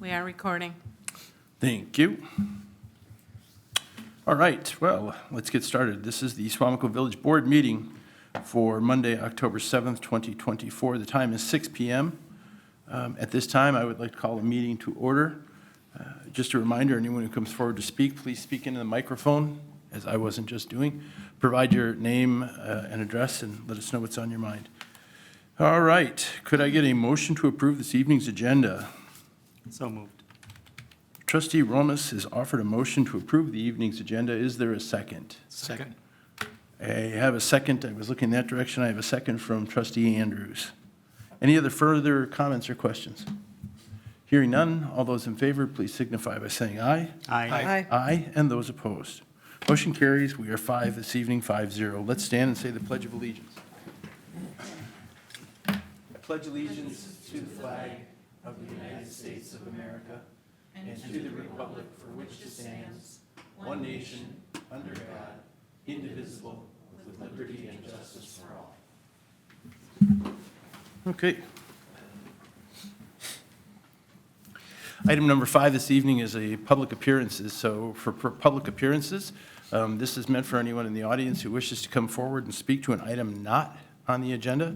We are recording. Thank you. All right, well, let's get started. This is the Suamico Village Board meeting for Monday, October 7th, 2024. The time is 6 p.m. At this time, I would like to call the meeting to order. Just a reminder, anyone who comes forward to speak, please speak into the microphone, as I wasn't just doing. Provide your name and address and let us know what's on your mind. All right, could I get a motion to approve this evening's agenda? So moved. Trustee Romas has offered a motion to approve the evening's agenda. Is there a second? Second. I have a second. I was looking that direction. I have a second from Trustee Andrews. Any other further comments or questions? Hearing none, all those in favor, please signify by saying aye. Aye. Aye, and those opposed. Motion carries. We are 5 this evening, 5-0. Let's stand and say the Pledge of Allegiance. I pledge allegiance to the flag of the United States of America and to the republic for which it stands, one nation, under God, indivisible, with liberty and justice for all. Okay. Item number 5 this evening is a public appearances. So for public appearances, this is meant for anyone in the audience who wishes to come forward and speak to an item not on the agenda.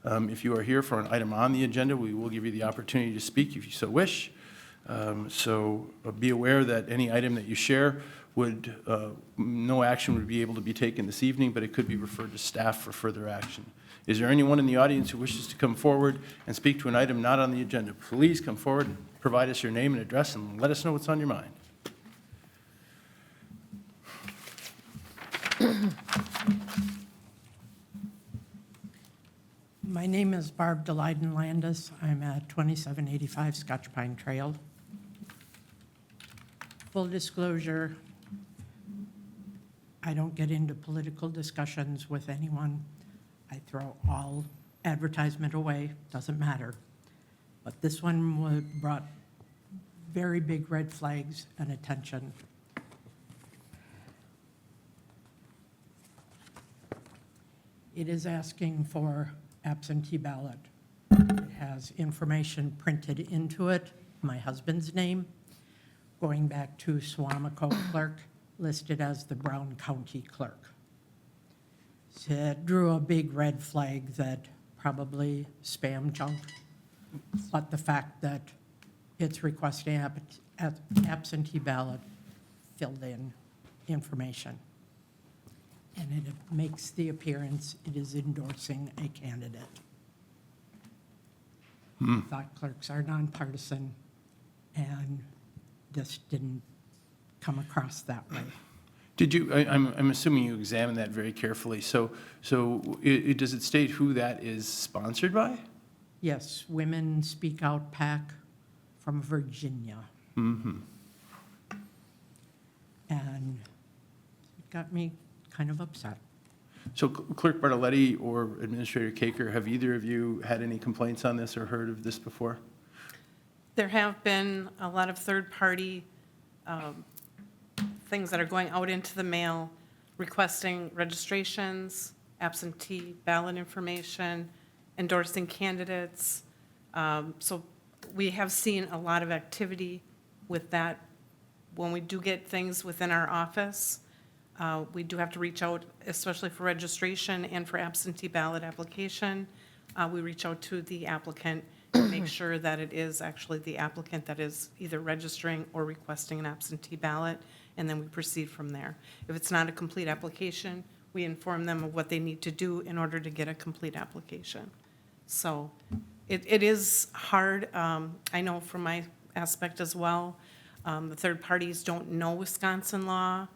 If you are here for an item on the agenda, we will give you the opportunity to speak if you so wish. So be aware that any item that you share would, no action would be able to be taken this evening, but it could be referred to staff for further action. Is there anyone in the audience who wishes to come forward and speak to an item not on the agenda? Please come forward and provide us your name and address and let us know what's on your mind. My name is Barb DeLyden Landis. I'm at 2785 Scotch Pine Trail. Full disclosure, I don't get into political discussions with anyone. I throw all advertisement away, doesn't matter. But this one brought very big red flags and attention. It is asking for absentee ballot. It has information printed into it, my husband's name, going back to Suamico clerk, listed as the Brown County clerk. So it drew a big red flag that probably spam junk, but the fact that it's requesting absentee ballot filled in information. And it makes the appearance it is endorsing a candidate. Thought clerks are nonpartisan, and this didn't come across that way. Did you, I'm assuming you examined that very carefully. So does it state who that is sponsored by? Yes, Women Speak Out PAC from Virginia. Mm-hmm. And it got me kind of upset. So Clerk Bartoletti or Administrator Caker, have either of you had any complaints on this or heard of this before? There have been a lot of third-party things that are going out into the mail requesting registrations, absentee ballot information, endorsing candidates. So we have seen a lot of activity with that. When we do get things within our office, we do have to reach out, especially for registration and for absentee ballot application. We reach out to the applicant to make sure that it is actually the applicant that is either registering or requesting an absentee ballot, and then we proceed from there. If it's not a complete application, we inform them of what they need to do in order to get a complete application. So it is hard. I know from my aspect as well, the third parties don't know Wisconsin law.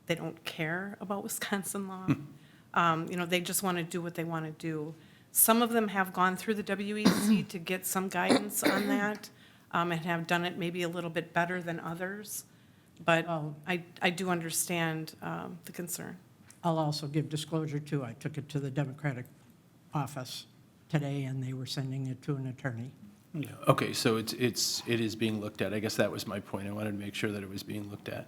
They don't care about Wisconsin law. They just want to do what they want to do. Some of them have gone through the WEC to get some guidance on that and have done it maybe a little bit better than others. But I do understand the concern. I'll also give disclosure too. I took it to the Democratic office today, and they were sending it to an attorney. Yeah. Okay, so it is being looked at. I guess that was my point. I wanted to make sure that it was being looked at.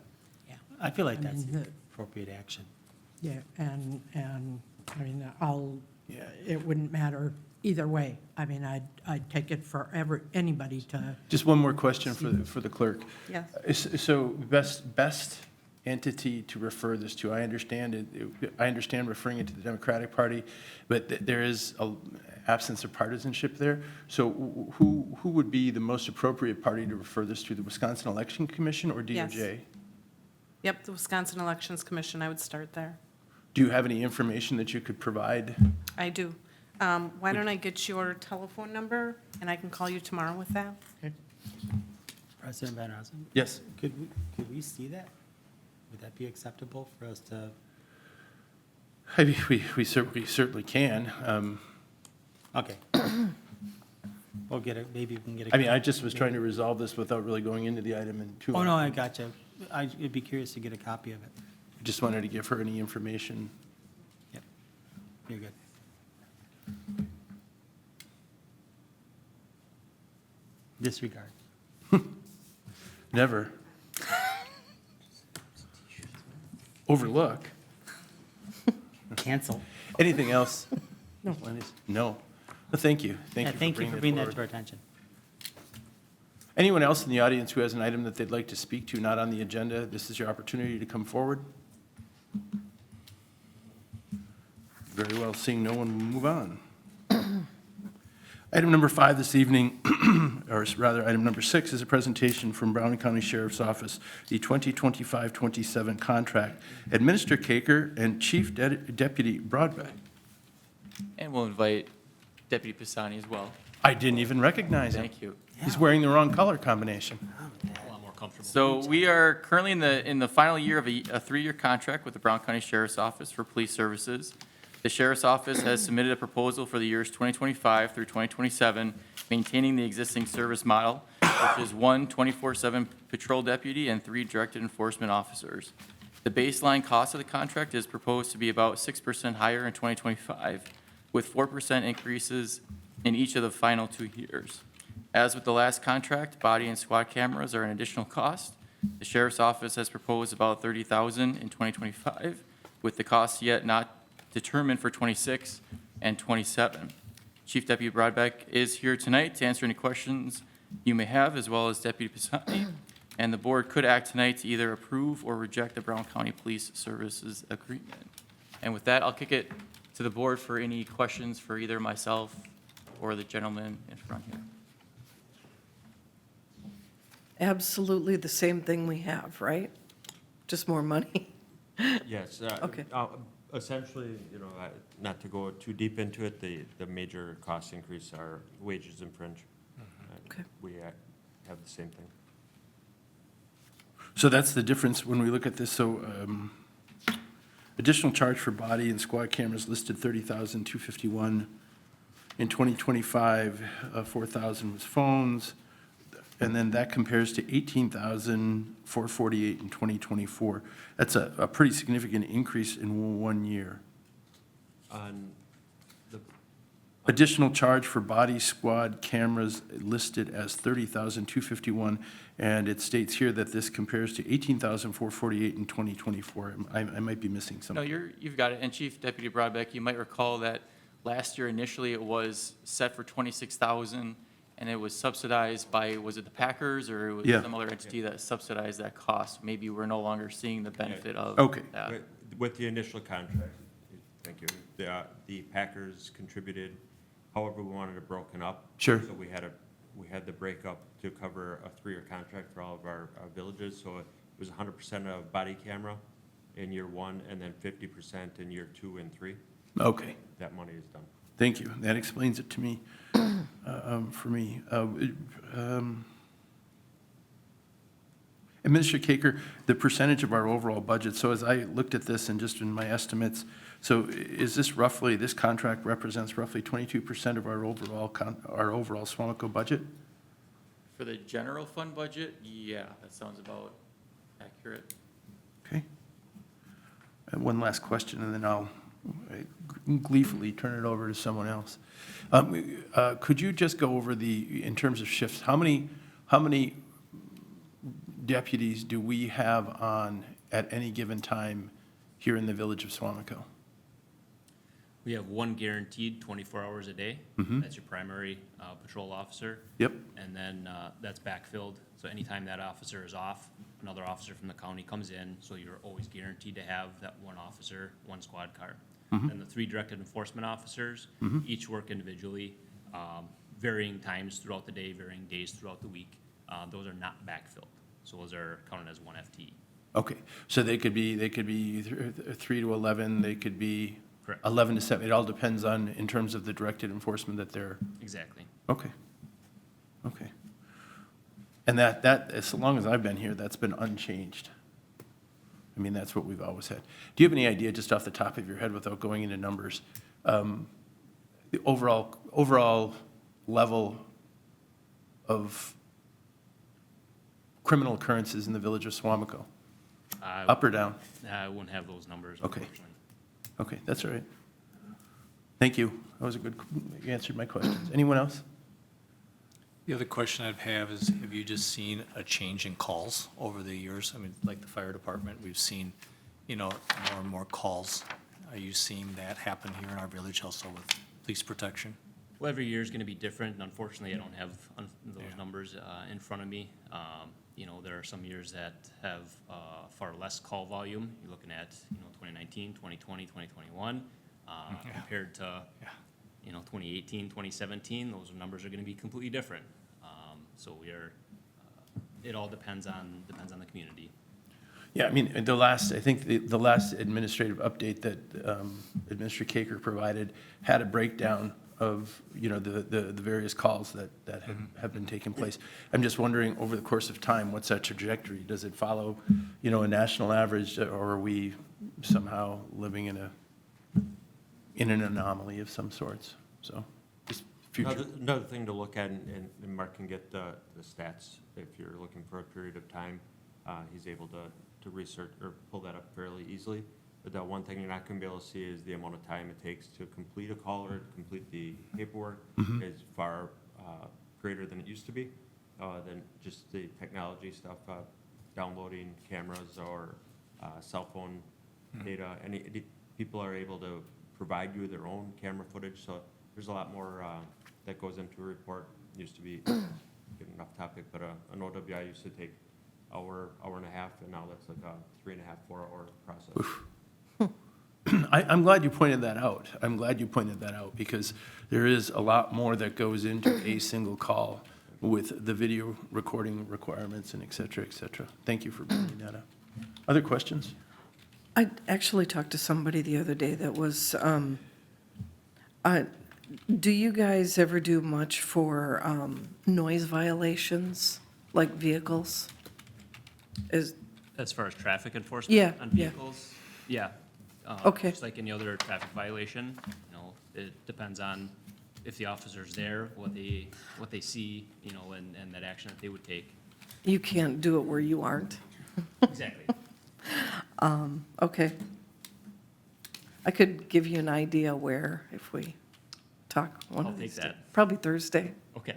Yeah. I feel like I that's mean, appropriate action. Yeah, and I mean, it wouldn't matter either way. I mean, I'd take it for anybody to, Just one more question for the clerk. Yes. So best entity to refer this to, I understand I understand referring it to the Democratic Party, but there is a absence of partisanship there. So who would be the most appropriate party to refer this to, the Wisconsin Election Commission or DOJ? Yes. Yep, the Wisconsin Elections Commission, I would start there. Do you have any information that you could provide? I do. Why don't I get your telephone number, and I can call you tomorrow with that? President Van Rosen? Yes. Could we see that? Would that be acceptable for us to? I mean, we certainly can. Okay. We'll get it, maybe we can get it. I mean, I just was trying to resolve this without really going into the item in too much. Oh, no, I gotcha. I'd be curious to get a copy of it. Just wanted to give her any information. Yep, you're good. Disregard. Never. Overlook. Cancel. Anything else? No. No. Well, thank you. Yeah, Thank you for bringing that forward. to our attention. Anyone else in the audience who has an item that they'd like to speak to, not on the agenda, this is your opportunity to come forward. Very well, seeing no one, we'll move on. Item number 5 this evening, or rather, item number 6, is a presentation from Brown County Sheriff's Office, the 2025-27 contract. Administrator Kaker and Chief Deputy Broadbeck. And we'll invite Deputy Pisani as well. I didn't even recognize him. Thank you. He's wearing the wrong color combination. So we are currently in the final year of a 3-year contract with the Brown County Sheriff's Office for police services. The Sheriff's Office has submitted a proposal for the years 2025 through 2027, maintaining the existing service model, which is 1 24/7 patrol deputy and 3 directed enforcement officers. The baseline cost of the contract is proposed to be about 6% higher in 2025, with 4% increases in each of the final 2 years. As with the last contract, body and squad cameras are an additional cost. The Sheriff's Office has proposed about $30,000 in 2025, with the cost yet not determined for 26 and 27. Chief Deputy Broadbeck is here tonight to answer any questions you may have, as well as Deputy Pisani. And the board could act tonight to either approve or reject the Brown County Police Services Agreement. And with that, I'll kick it to the board for any questions for either myself or the gentleman in front here. Absolutely the same thing we have, right? Just more money? Yes. Okay. Essentially, not to go too deep into it, the major cost increase are wages and fringe. Okay. We have the same thing. So that's the difference when we look at this. So additional charge for body and squad cameras listed $30,251. In 2025, 4,000 was phones, and then that compares to $18,448 in 2024. That's a pretty significant increase in 1 year. On the, Additional charge for body squad cameras listed as $30,251, and it states here that this compares to $18,448 in 2024. I might be missing No, something. you've got it. And Chief Deputy Broadbeck, you might recall that last year initially it was set for 26,000, and it was subsidized by, was it the Packers or it was Yeah. some other entity that subsidized that cost? Maybe we're no longer seeing the benefit of Okay. that. with the initial contract, thank you, the Packers contributed, however, we wanted it broken up. Sure. So we had the breakup to cover a 3-year contract for all of our villages. So it was 100% of body camera in year 1, and then 50% in year 2 and 3. Okay. That money is done. Thank you. That explains it to me, for me. Administrator Kaker, the percentage of our overall budget, so as I looked at this and just in my estimates, so is this roughly, this contract represents roughly 22% of our overall Suamico budget? For the general fund budget, yeah, that sounds about accurate. Okay. And one last question, and then I'll gleefully turn it over to someone else. Could you just go over in terms of shifts, how many deputies do we have on at any given time here in the village of Suamico? We have one guaranteed 24 hours a day. That's your primary patrol officer. Yep. And then that's backfilled. So anytime that officer is off, another officer from the county comes in. So you're always guaranteed to have that one officer, one squad car. And the 3 directed enforcement officers, each work individually, varying times throughout the day, varying days throughout the week. Those are not backfilled. So those are counted as one FTE. Okay, so they could be 3 to 11, they could be Correct. 11 to 7. It all depends on, in terms of the directed enforcement that they're, Exactly. okay, okay. And that, as long as I've been here, that's been unchanged. I mean, that's what we've always had. Do you have any idea, just off the top of your head, without going into numbers, the overall level of criminal occurrences in the village of Suamico? Up or down? I wouldn't have those numbers, Okay. unfortunately. Okay, that's all right. Thank you. That was a good, you answered my questions. Anyone else? The other question I'd have is, have you just seen a change in calls over the years? I mean, like the fire department, we've seen, more and more calls. Are you seeing that happen here in our village also with police protection? Well, every year is going to be different, and unfortunately, I don't have those Yeah. numbers in front of me. There are some years that have far less call volume. You're looking at, 2019, 2020, 2021, compared to, Yeah. 2018, 2017. Those numbers are going to be completely different. So it all depends on the community. Yeah, I mean, I think the last administrative update that Administrator Kaker provided had a breakdown of, the various calls that have been taking place. I'm just wondering, over the course of time, what's that trajectory? Does it follow, a national average, or are we somehow living in an anomaly of some sorts? So, just future. Another thing to look at, and Mark can get the stats if you're looking for a period of time. He's able to research or pull that up fairly easily. But that one thing you're not going to be able to see is the amount of time it takes to complete a call or to complete the paperwork is far greater than it used to be, than just the technology stuff, downloading cameras or cell phone data. People are able to provide you their own camera footage, so there's a lot more that goes into a report. Used to be, getting off topic, but an OWI used to take hour and a half, and now that's like a 3.5, 4 hour process. I'm glad you pointed that out. I'm glad you pointed that out, because there is a lot more that goes into a single call with the video recording requirements and et cetera, et cetera. Thank you for bringing that up. Other questions? I actually talked to somebody the other day that was, do you guys ever do much for noise violations, like vehicles? As far as traffic enforcement Yeah, on yeah. vehicles? Yeah. Okay. Just like any other traffic violation, it depends on if the officer's there, what they see, and that action that they would take. You can't do it where you aren't? Exactly. Okay. I could give you an idea where if we talk one I'll of take these. that. Probably Thursday. Okay.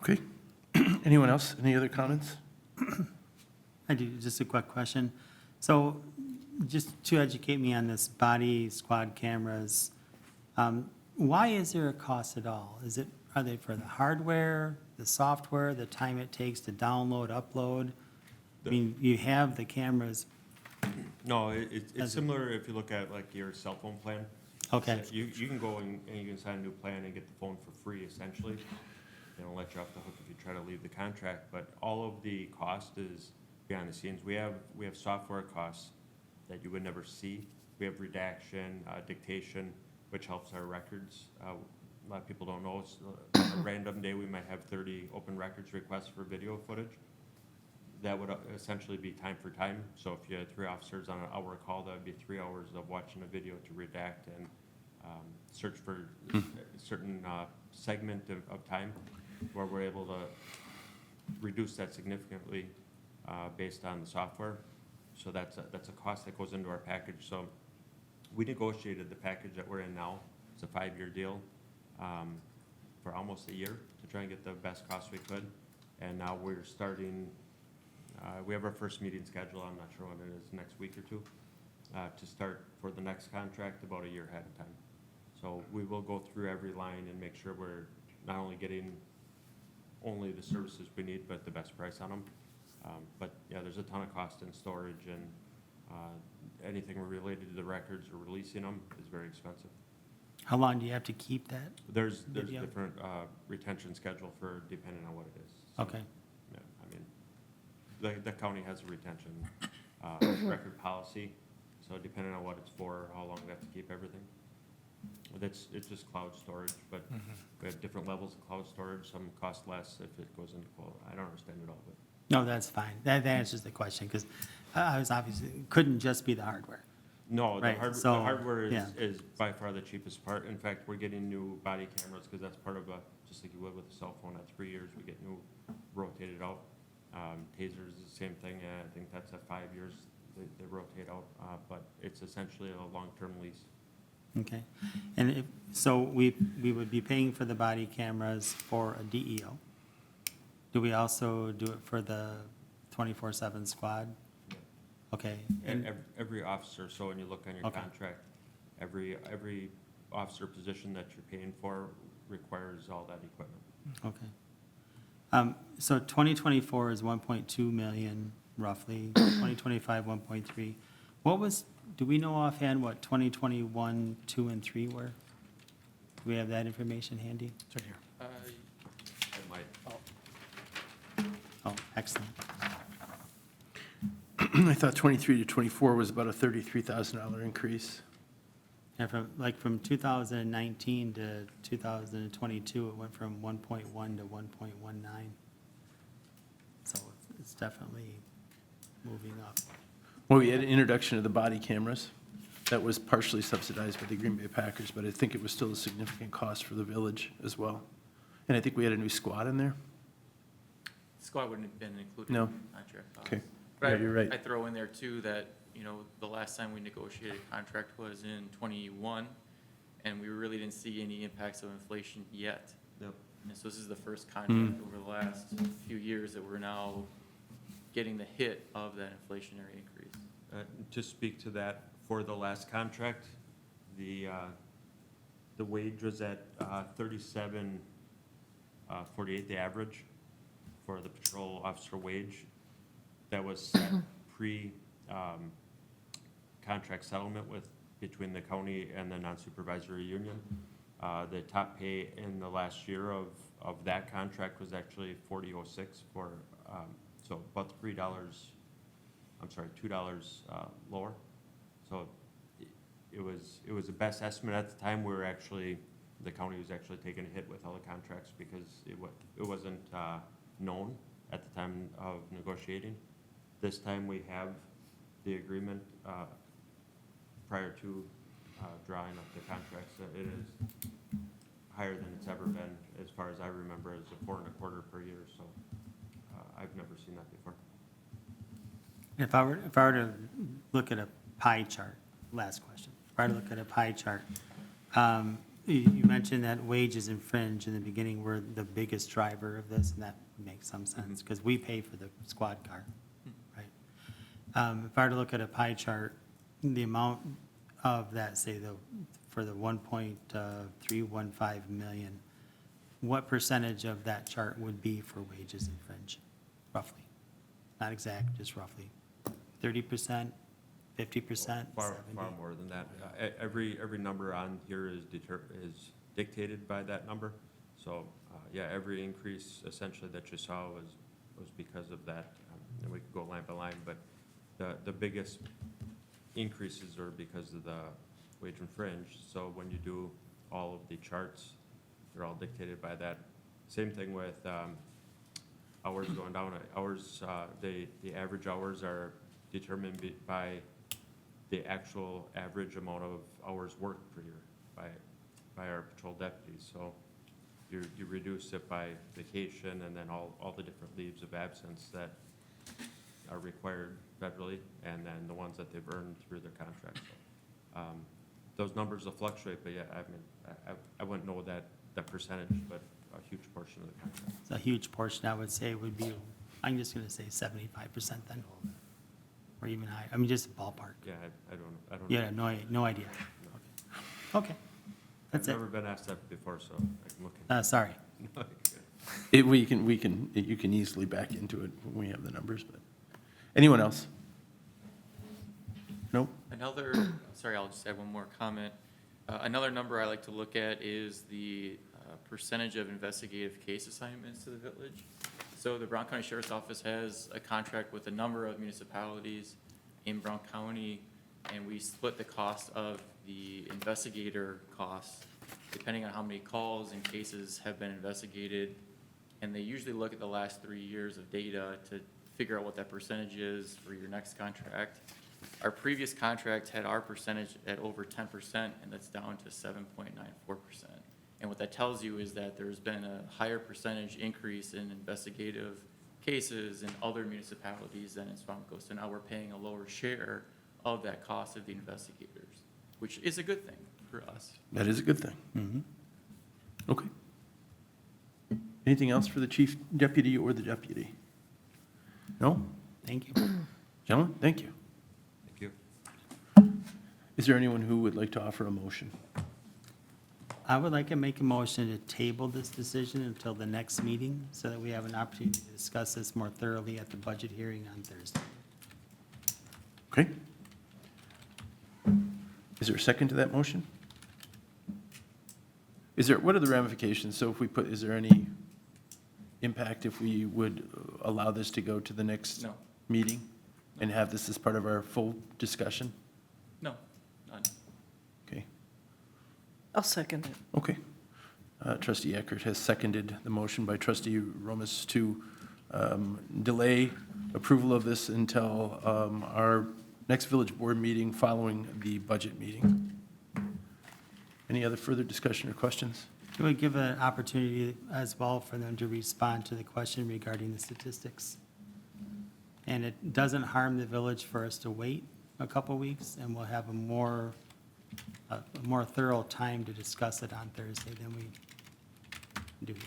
Okay. Anyone else? Any other comments? I do, just a quick question. So just to educate me on this body squad cameras, why is there a cost at all? Are they for the hardware, the software, the time it takes to download, upload? I mean, you have the cameras. No, it's similar if you look at like your cell phone plan. Okay. So you can go and you can sign a new plan and get the phone for free, essentially. They don't let you off the hook if you try to leave the contract, but all of the cost is behind the scenes. We have software costs that you would never see. We have redaction, dictation, which helps our records. A lot of people don't know, a random day we might have 30 open records requests for video footage. That would essentially be time for time. So if you had 3 officers on an hour call, that would be 3 hours of watching a video to redact and search for a certain segment of time, where we're able to reduce that significantly based on the software. So that's a cost that goes into our package. So we negotiated the package that we're in now. It's a 5-year deal for almost a year to try and get the best cost we could. And now we're starting, we have our first meeting scheduled. I'm not sure when it is, next week or 2. to start for the next contract about a year ahead of time. So we will go through every line and make sure we're not only getting only the services we need, but the best price on them. But yeah, there's a ton of cost in storage, and anything related to the records or releasing them is very expensive. How long do you have to keep that? There's Video? different retention schedule for depending on what it is. So, Okay, yeah, I mean, the county has a retention record policy, so depending on what it's for, how long we have to keep everything. It's just cloud storage, but we have different levels of cloud storage. Some cost less if it goes into cloud. I don't understand it all, but. no, that's fine. That answers the question, because I was obviously, it couldn't just be the hardware. No, Right, the so, hardware yeah. is by far the cheapest part. In fact, we're getting new body cameras because that's part of just like you would with a cell phone, at 3 years, we get new rotated out. Tasers is the same thing, I think that's at 5 years, they rotate out, but it's essentially a long-term lease. Okay, and if, so we would be paying for the body cameras for a DEO. Do we also do it for the 24/7 squad? Okay, And and, every officer, so when you look on your Okay. contract, every officer position that you're paying for requires all that equipment. okay. So 2024 is 1.2 million roughly, 2025, 1.3. What was, do we know offhand what 2021, 2, and 3 were? Do we have that information handy? It's right here. I might, Oh, excellent. I thought 23 to 24 was about a $33,000 increase. And from 2019 to 2022, it went from 1.1 to 1.19. So it's definitely moving up. Well, we had an introduction of the body cameras. That was partially subsidized by the Green Bay Packers, but I think it was still a significant cost for the village as well. And I think we had a new squad in there. Squad wouldn't have been included No. in the contract costs. Okay. But Yeah, you're right. I throw in there too that, you know, the last time we negotiated a contract was in '21, and we really didn't see any impacts of inflation yet. yep. And so this is the first contract over the last few years that we're now getting the hit of that inflationary increase. To speak to that, for the last contract, the wage was at 37.48, the average for the patrol officer wage. That was set contract settlement between the county and the non-supervisory union. The top pay in the last year of that contract was actually $40.06 for, so about $2 lower. So it was the best estimate at the time. The county was actually taking a hit with all the contracts because it wasn't known at the time of negotiating. This time we have the agreement prior to drawing up the contracts. It is higher than it's ever been, as far as I remember, as a 4.25 per year. So I've never seen that before. If I were to look at a pie chart, last question. If I were to look at a pie chart, you mentioned that wages and fringe in the beginning were the biggest driver of this, and that makes some sense, because we pay for the squad car, right? If I were to look at a pie chart, the amount of that, say, for the 1.315 million, what percentage of that chart would be for wages and fringe, roughly? Not exact, just roughly. 30%, 50%, Far 70%? more than that. Every number on here is dictated by that number. So, yeah, every increase essentially that you saw was because of that. And we could go line by line, but the biggest increases are because of the wage and fringe. So when you do all of the charts, they're all dictated by that. Same thing with hours going down. Hours, the average hours are determined by the actual average amount of hours worked per year by our patrol deputies. So you reduce it by vacation and then all the different leaves of absence that are required federally, and then the ones that they've earned through their contracts. So, those numbers will fluctuate, but yeah, I mean, I wouldn't know that percentage, but a huge portion of the contract. It's a huge portion, I would say, would be, I'm just going to say 75% then. or even higher? I mean, just a ballpark. Yeah, I don't. Yeah, no idea. Okay, that's it. I've never been asked that before, so I can look into Sorry. it. You can easily back into it when we have the numbers, but, anyone else? Nope? Sorry, I'll just add one more comment. Another number I like to look at is the percentage of investigative case assignments to the village. So the Brown County Sheriff's Office has a contract with a number of municipalities in Brown County, and we split the cost of the investigator costs depending on how many calls and cases have been investigated. And they usually look at the last 3 years of data to figure out what that percentage is for your next contract. Our previous contract had our percentage at over 10%, and that's down to 7.94%. And what that tells you is that there's been a higher percentage increase in investigative cases in other municipalities than in Suamico. So now we're paying a lower share of that cost of the investigators, which is a good thing for us. That is a good thing. Okay. Anything else for the chief deputy or the deputy? No? Thank you. Gentlemen, thank you. Thank you. Is there anyone who would like to offer a motion? I would like to make a motion to table this decision until the next meeting so that we have an opportunity to discuss this more thoroughly at the budget hearing on Thursday. Okay. Is there a second to that motion? What are the ramifications? So if we is there any impact if we would allow this to go to the next No. meeting and have this as part of our full discussion? No, none. Okay, I'll second it. okay. Trustee Eckert has seconded the motion by trustee Romas to delay approval of this until our next village board meeting following the budget meeting. Any other further discussion or questions? Can we give an opportunity as well for them to respond to the question regarding the statistics? And it doesn't harm the village for us to wait a couple weeks, and we'll have a more thorough time to discuss it on Thursday than we do here.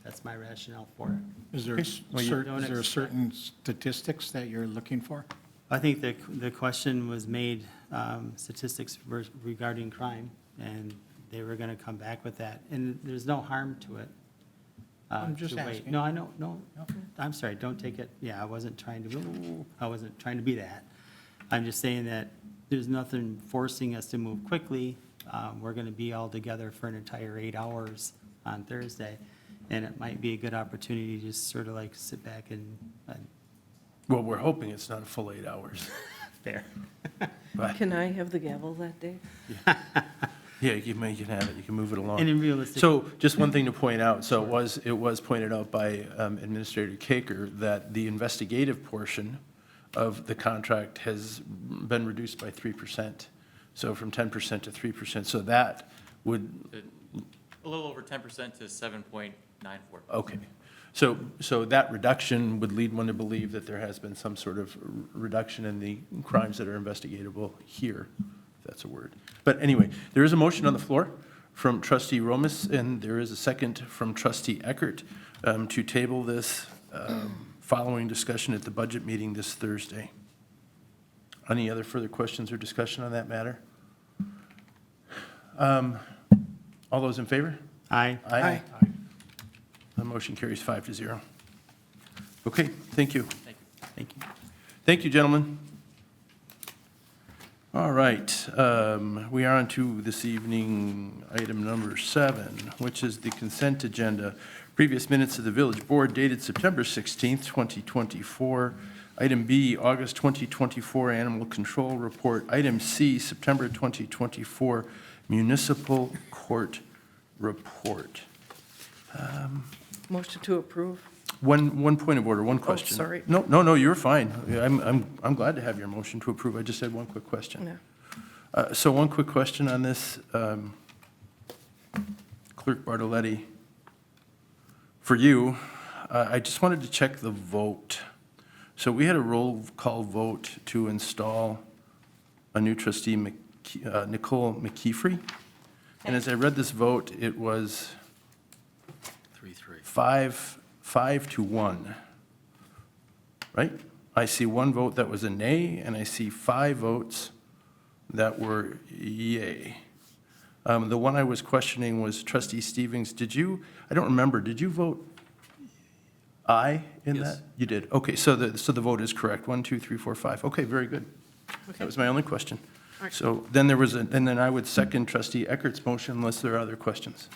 That's my rationale for it. Is there, Well, you- don't certain statistics that you're looking for? I think the question was made, statistics regarding crime, and they were going to come back with that. And there's no harm to it. I'm just to wait. asking. No, I know, no, Okay. I'm sorry, don't take it, yeah, I wasn't trying to be that. I'm just saying that there's nothing forcing us to move quickly. We're going to be all together for an entire 8 hours on Thursday, and it might be a good opportunity to just sort of like sit back and, Well, we're hoping it's not a full 8 hours. fair. But, Can I have the gavel that day? yeah, you can have it, you can move it along. And in realistic. So just one thing to point out, so it was pointed out by Administrator Kaker that the investigative portion of the contract has been reduced by 3%, so from 10% to 3%, so that would, A little over 10% to 7.94. okay. So that reduction would lead one to believe that there has been some sort of reduction in the crimes that are investigatable here, if that's a word. But anyway, there is a motion on the floor from trustee Romas, and there is a second from trustee Eckert to table this following discussion at the budget meeting this Thursday. Any other further questions or discussion on that matter? All those in favor? Aye. Aye. The motion carries 5-0. Okay, thank you. Thank you. Thank you. Thank you, gentlemen. All right, we are on to this evening, item number 7, which is the consent agenda. Previous minutes of the village board dated September 16th, 2024. Item B, August 2024 animal control report. Item C, September 2024 municipal court report. Motion to approve? One point of order, one question. sorry. No, you're fine. I'm glad to have your motion to approve. I just had one quick question. Yeah. So one quick question on this, Clerk Bartoletti. For you, I just wanted to check the vote. So we had a roll call vote to install a new trustee, Nicole McKeefrey. And as I read this vote, it was 3-3. 5-1, right? I see 1 vote that was a nay, and I see 5 votes that were yay. The one I was questioning was trustee Stevens. Did you, I don't remember, did you vote aye in that? Yes. You did. Okay, so the vote is correct. 1, 2, 3, 4, 5. Okay, very good. That was my only question. All right. So then there was, and then I would second trustee Eckert's motion unless there are other questions.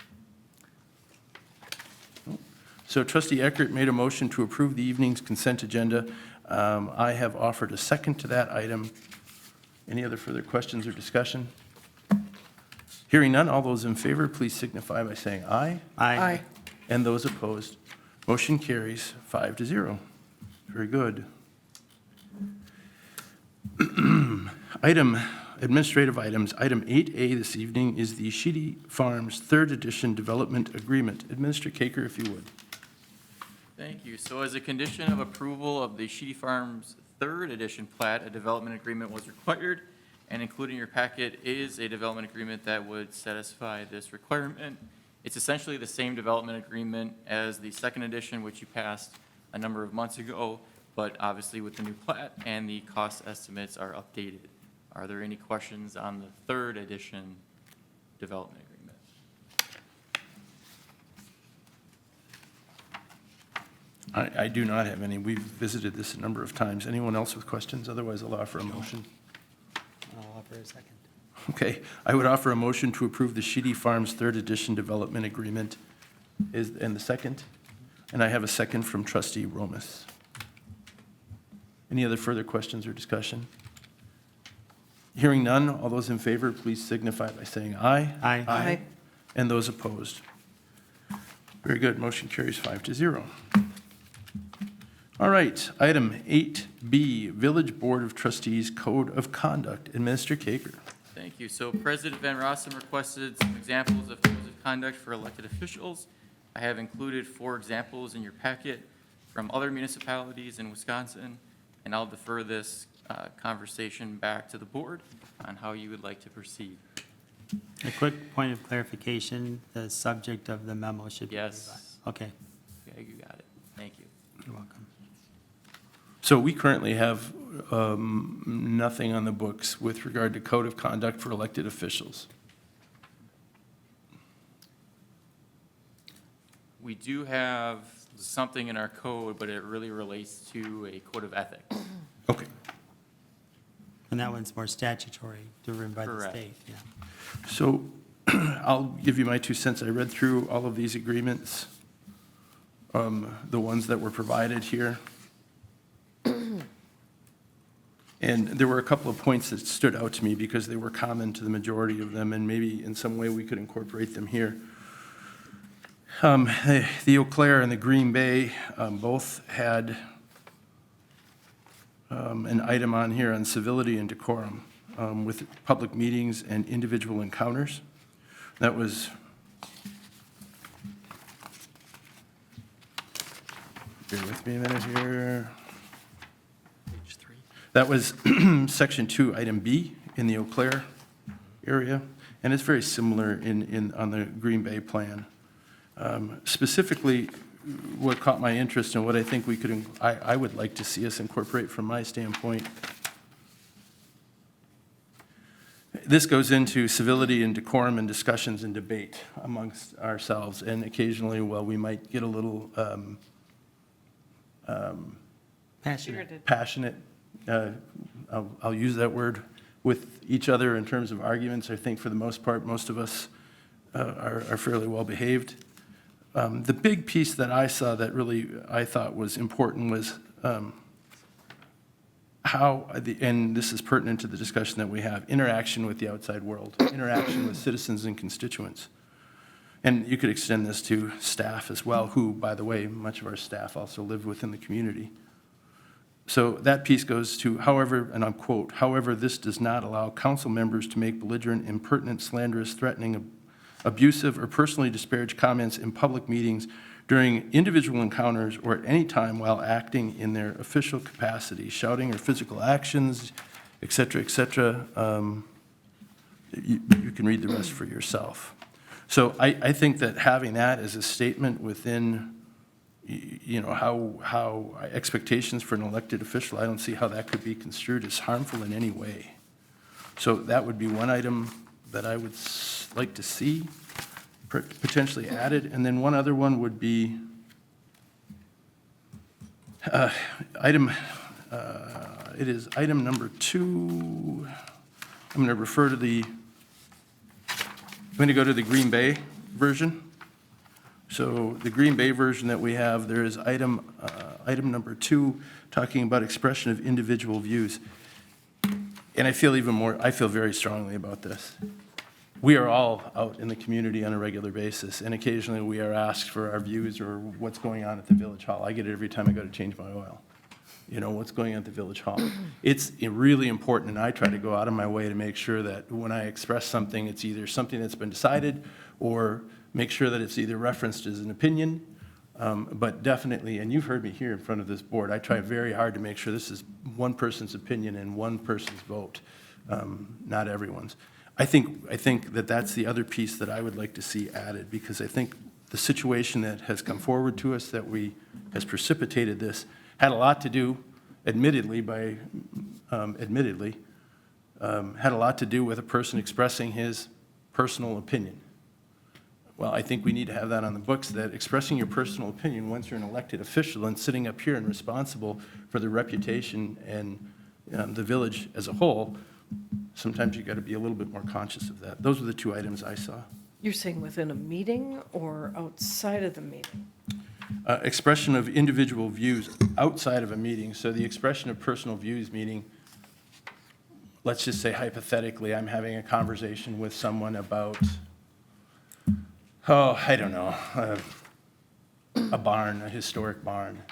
So trustee Eckert made a motion to approve the evening's consent agenda. I have offered a second to that item. Any other further questions or discussion? Hearing none, all those in favor, please signify by saying aye. Aye. And those opposed, motion carries 5-0. Very good. Administrative items. Item 8A this evening is the Sheedy Farms Third Edition Development Agreement. Administrator Kaker, if you would. Thank you. So as a condition of approval of the Sheedy Farms Third Edition plat, a development agreement was required, and included in your packet is a development agreement that would satisfy this requirement. It's essentially the same development agreement as the second edition, which you passed a number of months ago, but obviously with the new plat and the cost estimates are updated. Are there any questions on the third edition development agreement? I do not have any. We've visited this a number of times. Anyone else with questions? Otherwise, I'll offer a motion. I'll offer a second. Okay, I would offer a motion to approve the Sheedy Farms Third Edition Development Agreement. And the second? And I have a second from trustee Romas. Any other further questions or discussion? Hearing none, all those in favor, please signify by saying aye. Aye. Aye. And those opposed? Very good, motion carries 5-0. All right, item 8B, Village Board of Trustees Code of Conduct. Administrator Kaker. Thank you. So President Van Rossum requested some examples of codes of conduct for elected officials. I have included 4 examples in your packet from other municipalities in Wisconsin, and I'll defer this conversation back to the board on how you would like to proceed. A quick point of clarification, the subject of the memo should be. Yes. revised. Okay, Okay, you got it. Thank you. you're welcome. So we currently have nothing on the books with regard to code of conduct for elected officials. We do have something in our code, but it really relates to a code of ethics. Okay. And that one's more statutory, driven by the Correct. state, yeah. So I'll give you my 2 cents. I read through all of these agreements, the ones that were provided here. And there were a couple of points that stood out to me because they were common to the majority of them, and maybe in some way we could incorporate them here. The Eau Claire and the Green Bay both had an item on here on civility and decorum with public meetings and individual encounters. That was, bear with me a minute here. Page 3. That was section 2, item B in the Eau Claire area, and it's very similar on the Green Bay plan. Specifically, what caught my interest and what I think we could, I would like to see us incorporate from my standpoint. This goes into civility and decorum and discussions and debate amongst ourselves, and occasionally, well, we might get a little Passionate. passionate, I'll use that word, with each other in terms of arguments. I think for the most part, most of us are fairly well-behaved. The big piece that I saw that really I thought was important was how, and this is pertinent to the discussion that we have, interaction with the outside world, interaction with citizens and constituents. And you could extend this to staff as well, who, by the way, much of our staff also live within the community. So that piece goes to, however, and I'll quote, however, this does not allow council members to make belligerent, impertinent, slanderous, threatening, abusive, or personally disparaged comments in public meetings during individual encounters or at any time while acting in their official capacity, shouting or physical actions, et cetera, et cetera. You can read the rest for yourself. So I think that having that as a statement within, you know, how expectations for an elected official, I don't see how that could be construed as harmful in any way. So that would be one item that I would like to see potentially added. And then one other one would be it is item number 2. I'm going to refer to I'm going to go to the Green Bay version. So the Green Bay version that we have, there is item number 2, talking about expression of individual views. And I feel very strongly about this. We are all out in the community on a regular basis, and occasionally we are asked for our views or what's going on at the village hall. I get it every time I go to change my oil. You know, what's going on at the village hall. It's really important, and I try to go out of my way to make sure that when I express something, it's either something that's been decided or make sure that it's either referenced as an opinion, but definitely, and you've heard me here in front of this board, I try very hard to make sure this is one person's opinion and one person's vote, not everyone's. I think that that's the other piece that I would like to see added, because I think the situation that has come forward to us has precipitated this had a lot to do, had a lot to do with a person expressing his personal opinion. Well, I think we need to have that on the books, that expressing your personal opinion once you're an elected official and sitting up here and responsible for the reputation and the village as a whole, sometimes you got to be a little bit more conscious of that. Those are the 2 items I saw. You're saying within a meeting or outside of the meeting? Expression of individual views outside of a meeting. So the expression of personal views, meaning, let's just say hypothetically, I'm having a conversation with someone about, I don't know, a barn, a historic barn.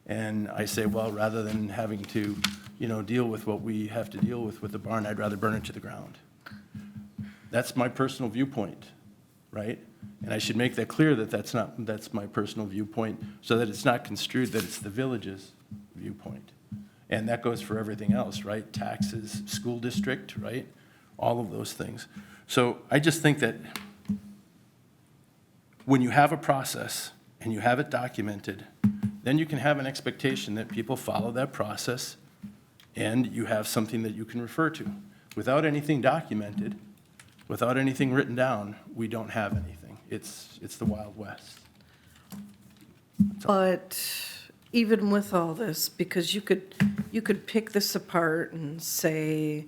And I say, well, rather than having to, deal with what we have to deal with the barn, I'd rather burn it to the ground. That's my personal viewpoint, right? And I should make that clear that that's my personal viewpoint, so that it's not construed that it's the village's viewpoint. And that goes for everything else, right? Taxes, school district, right? All of those things. So I just think that when you have a process and you have it documented, then you can have an expectation that people follow that process, and you have something that you can refer to. Without anything documented, without anything written down, we don't have anything. It's the Wild West. But even with all this, because you could pick this apart and say,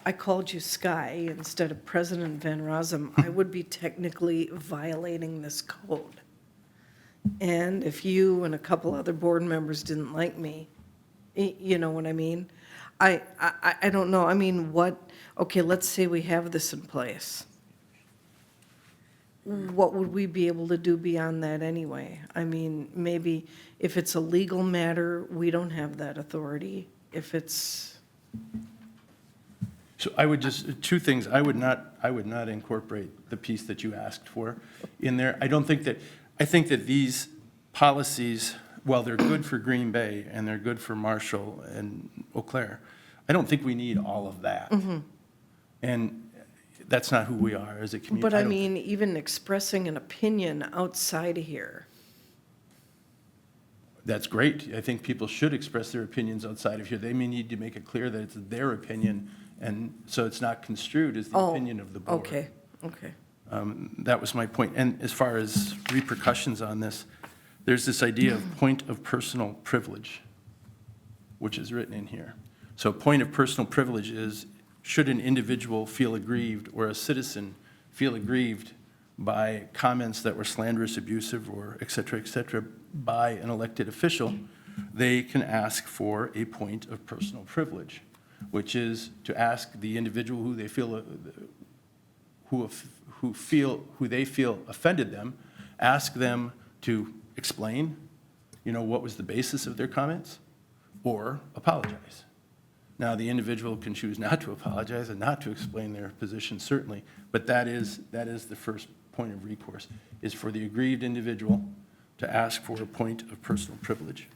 I called you Sky instead of President Van Rossum, I would be technically violating this code. And if you and a couple other board members didn't like me, you know what I mean? I don't know. I mean, okay, let's say we have this in place. What would we be able to do beyond that anyway? I mean, maybe if it's a legal matter, we don't have that authority. If it's, So I would just, 2 things. I would not incorporate the piece that you asked for in there. I think that these policies, while they're good for Green Bay and they're good for Marshall and Eau Claire, I don't think we need all of that. And that's not who we are as a community. but I mean, even expressing an opinion outside of here. That's great. I think people should express their opinions outside of here. They may need to make it clear that it's their opinion, and so it's not construed as the opinion of the board. Okay. That was my point. And as far as repercussions on this, there's this idea of point of personal privilege, which is written in here. So point of personal privilege is, should an individual feel aggrieved or a citizen feel aggrieved by comments that were slanderous, abusive, or et cetera, by an elected official, they can ask for a point of personal privilege, which is to ask the individual who they feel offended them, ask them to explain, what was the basis of their comments, or apologize. Now, the individual can choose not to apologize and not to explain their position, certainly, but that is the first point of recourse, is for the aggrieved individual to ask for a point of personal privilege.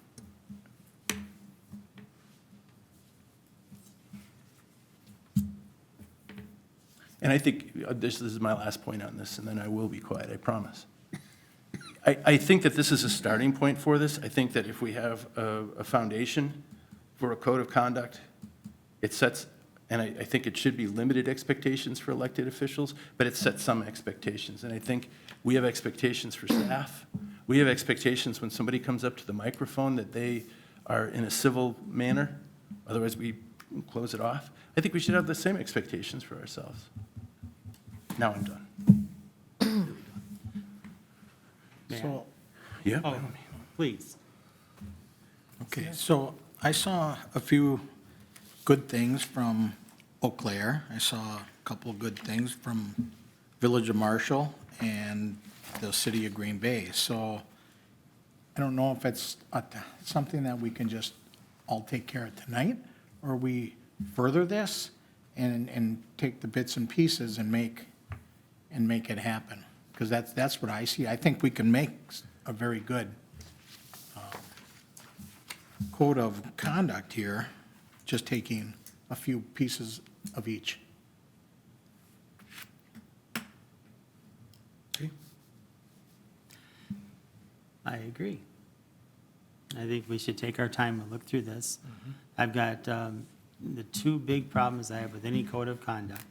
And I think, this is my last point on this, and then I will be quiet, I promise. I think that this is a starting point for this. I think that if we have a foundation for a code of conduct, it sets, and I think it should be limited expectations for elected officials, but it sets some expectations. And I think we have expectations for staff. We have expectations when somebody comes up to the microphone that they are in a civil manner, otherwise we close it off. I think we should have the same expectations for ourselves. Now I'm done. So, Yeah? Oh, please. okay, so I saw a few good things from Eau Claire. I saw a couple of good things from Village of Marshall and the city of Green Bay. So I don't know if it's something that we can just all take care of tonight, or we further this and take the bits and pieces and make it happen. Because that's what I see. I think we can make a very good code of conduct here, just taking a few pieces of each. I agree. I think we should take our time and look through this. I've got, the two big problems I have with any code of conduct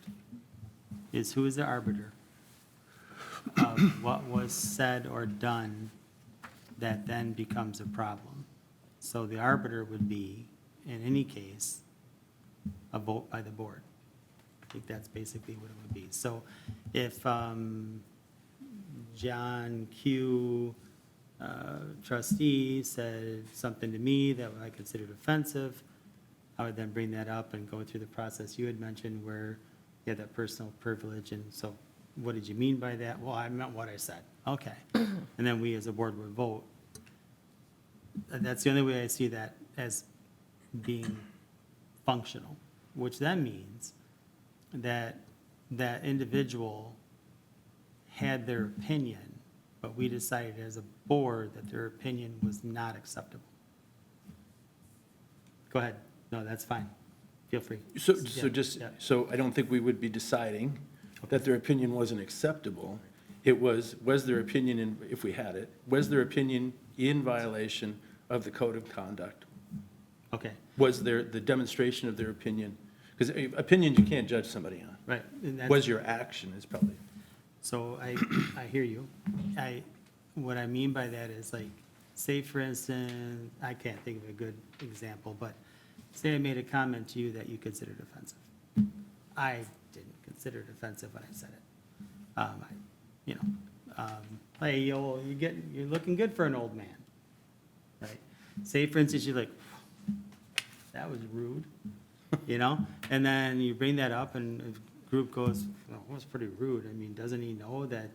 is who is the arbiter of what was said or done that then becomes a problem. So the arbiter would be, in any case, a vote by the board. I think that's basically what it would be. So if John Q. Trustee said something to me that I considered offensive, I would then bring that up and go through the process you had mentioned where you had that personal privilege, and so what did you mean by that? Well, I meant what I said. Okay. And then we as a board would vote. And that's the only way I see that as being functional, which then means that that individual had their opinion, but we decided as a board that their opinion was not acceptable. Go ahead. No, that's fine. Feel free. So Yeah, yeah. so I don't think we would be deciding that their opinion wasn't acceptable. It was their opinion, in if we had it, was their opinion in violation of the code of conduct? Okay, Was there the demonstration of their opinion? Because opinions you can't judge somebody on. right. And that's- Was your action is probably. So I hear you. What I mean by that is like, say for instance, I can't think of a good example, but say I made a comment to you that you considered offensive. I didn't consider it offensive when I said it. Hey, you're looking good for an old man, right? Say for instance, you're like, that was rude, And then you bring that up and a group goes, well, that was pretty rude. I mean, doesn't he know that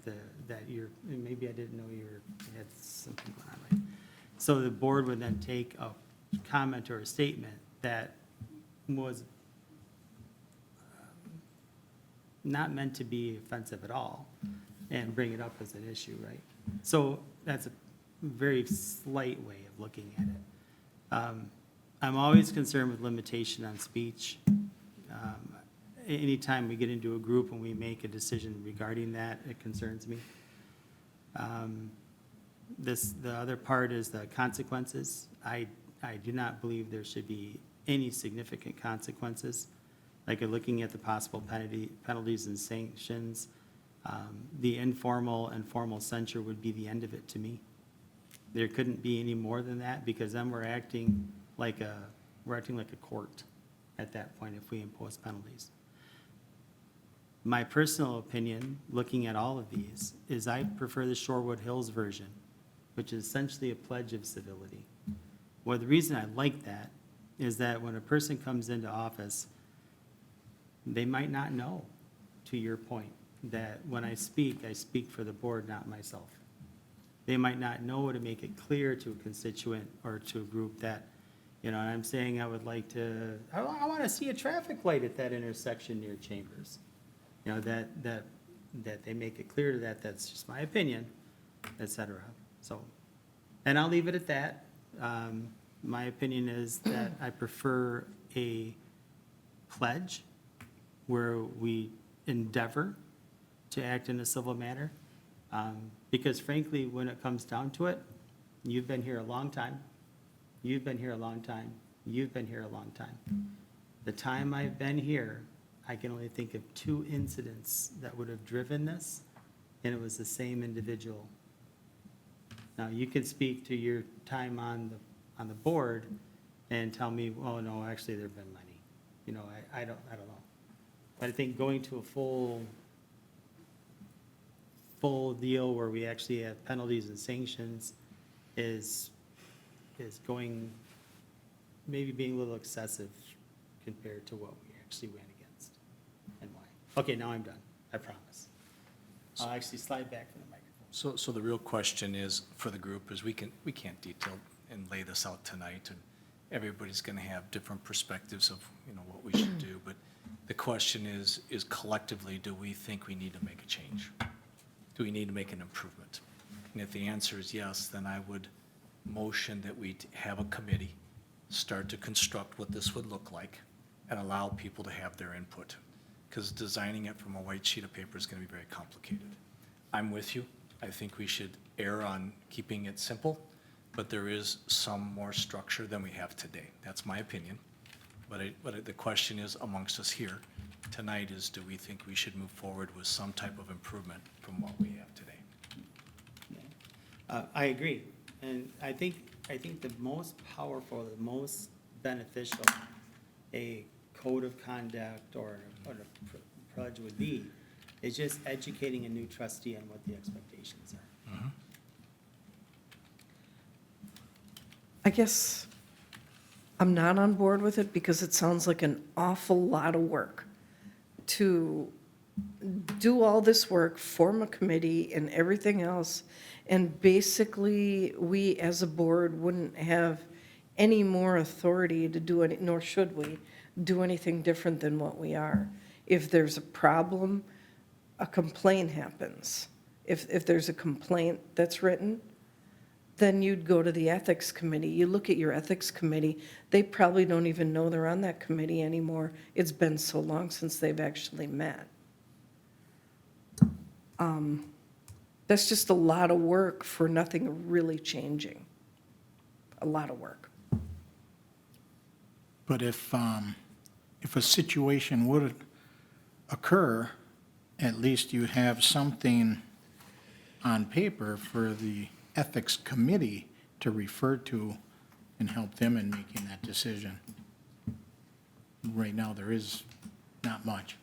maybe I didn't know you had something going on, right? So the board would then take a comment or a statement that was not meant to be offensive at all and bring it up as an issue, right? So that's a very slight way of looking at it. I'm always concerned with limitation on speech. Anytime we get into a group and we make a decision regarding that, it concerns me. The other part is the consequences. I do not believe there should be any significant consequences. Like looking at the possible penalties and sanctions, the informal and formal censure would be the end of it to me. There couldn't be any more than that, because then we're acting like a court at that point if we impose penalties. My personal opinion, looking at all of these, is I prefer the Shorewood Hills version, which is essentially a pledge of civility. Well, the reason I like that is that when a person comes into office, they might not know, to your point, that when I speak for the board, not myself. They might not know to make it clear to a constituent or to a group that, and I'm saying I would like to, I want to see a traffic light at that intersection near Chambers. That they make it clear to that's just my opinion, et cetera. So, and I'll leave it at that. My opinion is that I prefer a pledge where we endeavor to act in a civil manner. Because frankly, when it comes down to it, you've been here a long time, you've been here a long time, you've been here a long time. The time I've been here, I can only think of 2 incidents that would have driven this, and it was the same individual. Now, you can speak to your time on the board and tell me, oh, no, actually, there've been many. You know, I don't know. But I think going to a full deal where we actually have penalties and sanctions is going, maybe being a little excessive compared to what we actually went against and why. Okay, now I'm done, I promise. I'll actually slide back from the microphone. So the real question is, for the group, is we can't detail and lay this out tonight, and everybody's gonna have different perspectives of, you know, what we should do, but the question is collectively, do we think we need to make a change? Do we need to make an improvement? And if the answer is yes, then I would motion that we have a committee, start to construct what this would look like, and allow people to have their input. Because designing it from a white sheet of paper is gonna be very complicated. I'm with you. I think we should err on keeping it simple, but there is some more structure than we have today. That's my opinion. But the question is amongst us here tonight is, do we think we should move forward with some type of improvement from what we have today? I agree, and I think the most powerful, the most beneficial a code of conduct or a pledge would be is just educating a new trustee on what the expectations are. I guess I'm not on board with it because it sounds like an awful lot of work to do all this work, form a committee and everything else, and basically, we as a board wouldn't have any more authority to do it, nor should we, do anything different than what we are. If there's a problem, a complaint happens. If there's a complaint that's written, then you'd go to the ethics committee. You look at your ethics committee, they probably don't even know they're on that committee anymore. It's been so long since they've actually met. That's just a lot of work for nothing really changing. A lot of work. But if a situation would occur, at least you have something on paper for the ethics committee to refer to and help them in making that decision. Right now, there is not much.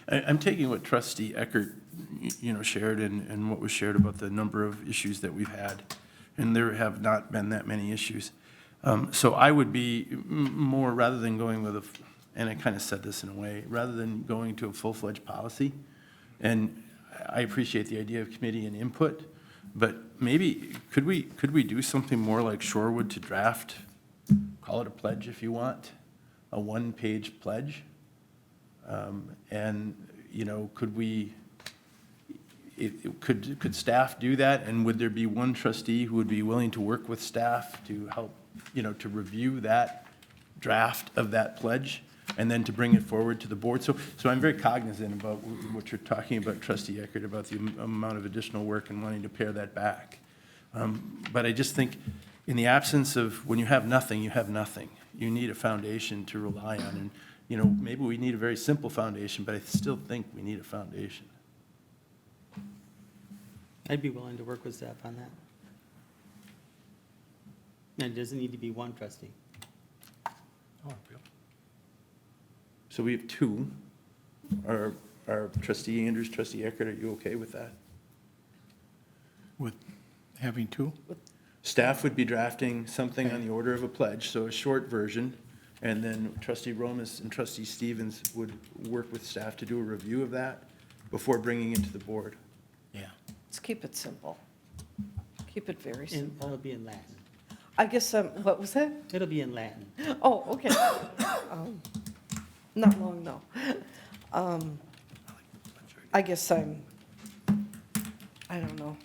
I'm taking what trustee Eckert, shared and what was shared about the number of issues that we've had, and there have not been that many issues. So I would be more, rather than going with and I kind of said this in a way, rather than going to a full-fledged policy, and I appreciate the idea of committee and input, but maybe, could we do something more like Shorewood to draft, call it a pledge if you want, a one-page pledge? And, could staff do that? And would there be one trustee who would be willing to work with staff to help, to review that draft of that pledge and then to bring it forward to the board? So I'm very cognizant about what you're talking about, trustee Eckert, about the amount of additional work and wanting to pare that back. But I just think in the absence of, when you have nothing, you have nothing. You need a foundation to rely on. And, maybe we need a very simple foundation, but I still think we need a foundation. I'd be willing to work with staff on that. And it doesn't need to be one trustee. So we have two. Our trustee Andrews, trustee Eckert, are you okay with that? With having two? Staff would be drafting something on the order of a pledge, so a short version, and then trustee Romas and trustee Stevens would work with staff to do a review of that before bringing it to the board. Yeah. Let's keep it simple. Keep it very And simple. it'll be in Latin. I guess, what was that? It'll be in Latin. Oh, okay. Not long, though. I guess I don't know.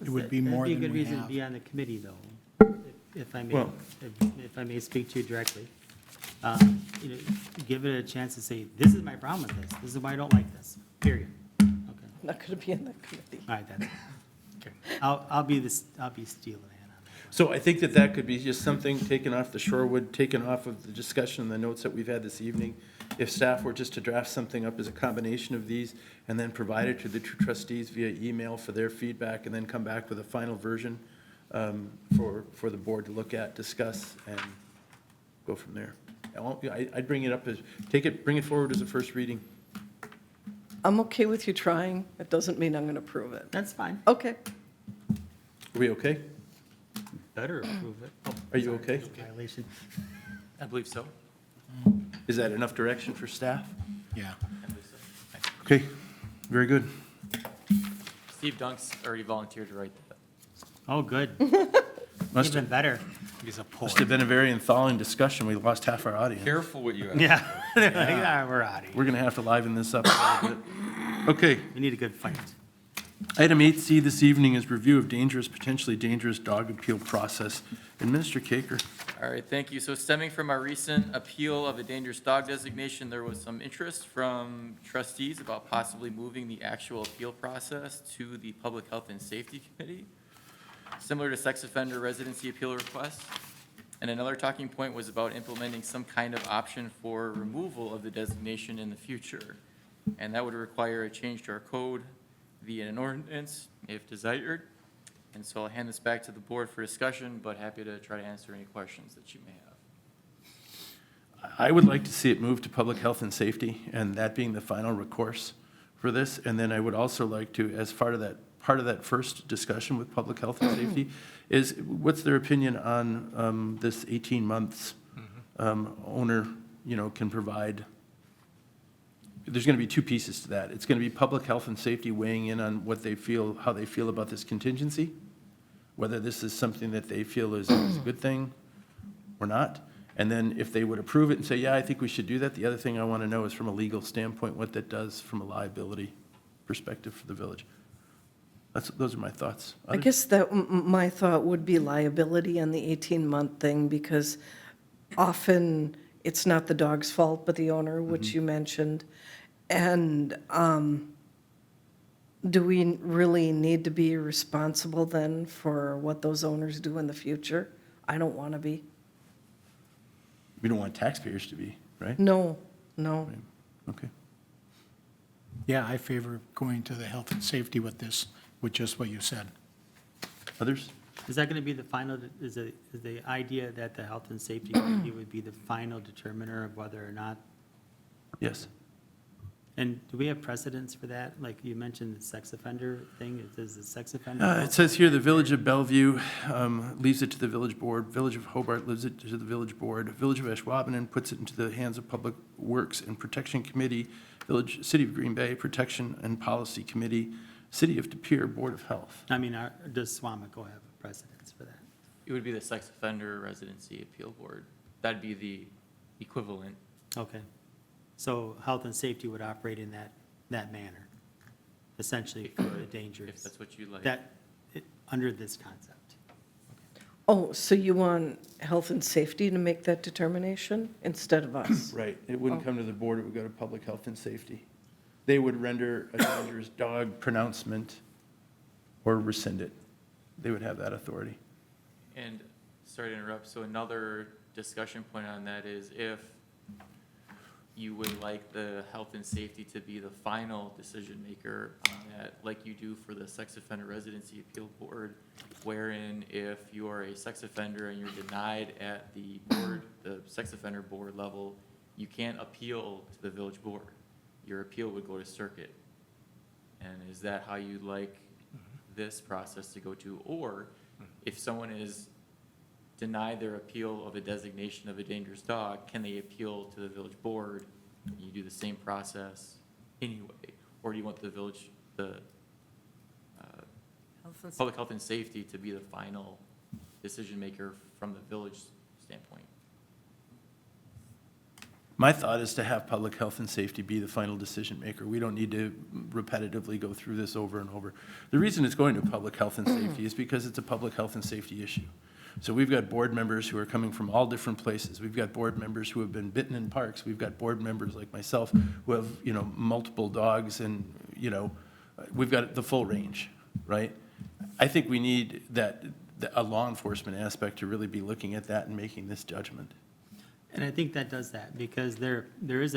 It would be more than That'd be a good we reason to have. be on the committee, though, if I may, Well- if I may speak to you directly. You know, give it a chance to say, this is my problem with this, this is why I don't like this, period. Okay, I'm not going to be in that committee. all right, that's, I'll be stealing man on that. So I think that could be just something taken off the Shorewood, taken off of the discussion and the notes that we've had this evening. If staff were just to draft something up as a combination of these and then provide it to the two trustees via email for their feedback and then come back with a final version for the board to look at, discuss, and go from there. I'd bring it up as, bring it forward as a first reading. I'm okay with you trying. It doesn't mean I'm going to approve it. That's fine, Okay. Are we okay? better approve it. Oh, Are you sorry, okay? Violation. I believe so. Is that enough direction for staff? Yeah. I believe so. Okay, very good. Steve Dunk's already volunteered to write that. Oh, good, Must even have, better, He's a must poet. have been a very enthralling discussion. We lost half our audience. Careful what you ask. yeah. Yeah, we're out of here, We're going to have to liven this up a little bit. Okay, we need a good fight. item 8C this evening is review of potentially dangerous dog appeal process. Administrator Caker. All right, thank you. So stemming from our recent appeal of a dangerous dog designation, there was some interest from trustees about possibly moving the actual appeal process to the Public Health and Safety Committee, similar to sex offender residency appeal requests. And another talking point was about implementing some kind of option for removal of the designation in the future. And that would require a change to our code via an ordinance if desired. And so I'll hand this back to the board for discussion, but happy to try to answer any questions that you may have. I would like to see it move to public health and safety, and that being the final recourse for this. And then I would also like to, as part of that first discussion with public health and safety, is what's their opinion on this 18 months owner, can provide. There's going to be two pieces to that. It's going to be public health and safety weighing in on what they feel, how they feel about this contingency, whether this is something that they feel is a good thing or not. And then if they would approve it and say, yeah, I think we should do that, the other thing I want to know is from a legal standpoint, what that does from a liability perspective for the village. Those are my thoughts. I guess that my thought would be liability on the 18-month thing, because often it's not the dog's fault, but the owner, which you mentioned. And do we really need to be responsible then for what those owners do in the future? I don't want to be. We don't want taxpayers to be, right? No, no. Okay. Yeah, I favor going to the health and safety with this, with just what you said. Others? Is that going to be the final, is the idea that the Health and Safety Committee would be the final determiner of whether or not? Yes. And do we have precedents for that? Like you mentioned the sex offender thing, does the sex offender? It says here, the Village of Bellevue leaves it to the village board, Village of Hobart leaves it to the village board, Village of Ashwaubenon puts it into the hands of Public Works and Protection Committee, City of Green Bay Protection and Policy Committee, City of De Pere Board of Health. I mean, does Suamico have precedents for that? It would be the Sex Offender Residency Appeal Board. That'd be the equivalent. Okay. So health and safety would operate in that manner, essentially for the dangerous. If that's what you like. Under this concept. Oh, so you want health and safety to make that determination instead of us? Right, it wouldn't come to the board, it would go to Public Health and Safety. They would render a dangerous dog pronouncement or rescind it. They would have that authority. And, sorry to interrupt, so another discussion point on that is if you would like the health and safety to be the final decision maker on that, like you do for the Sex Offender Residency Appeal Board, wherein if you are a sex offender and you're denied at the board, the sex offender board level, you can't appeal to the village board. Your appeal would go to circuit. And is that how you'd like this process to go to? Or if someone is denied their appeal of a designation of a dangerous dog, can they appeal to the village board? You do the same process anyway? Or do you want the village, the public health and safety to be the final decision maker from the village standpoint? My thought is to have public health and safety be the final decision maker. We don't need to repetitively go through this over and over. The reason it's going to public health and safety is because it's a public health and safety issue. So we've got board members who are coming from all different places. We've got board members who have been bitten in parks. We've got board members like myself who have, multiple dogs and, we've got the full range, right? I think we need a law enforcement aspect to really be looking at that and making this judgment. And I think that does that, because there is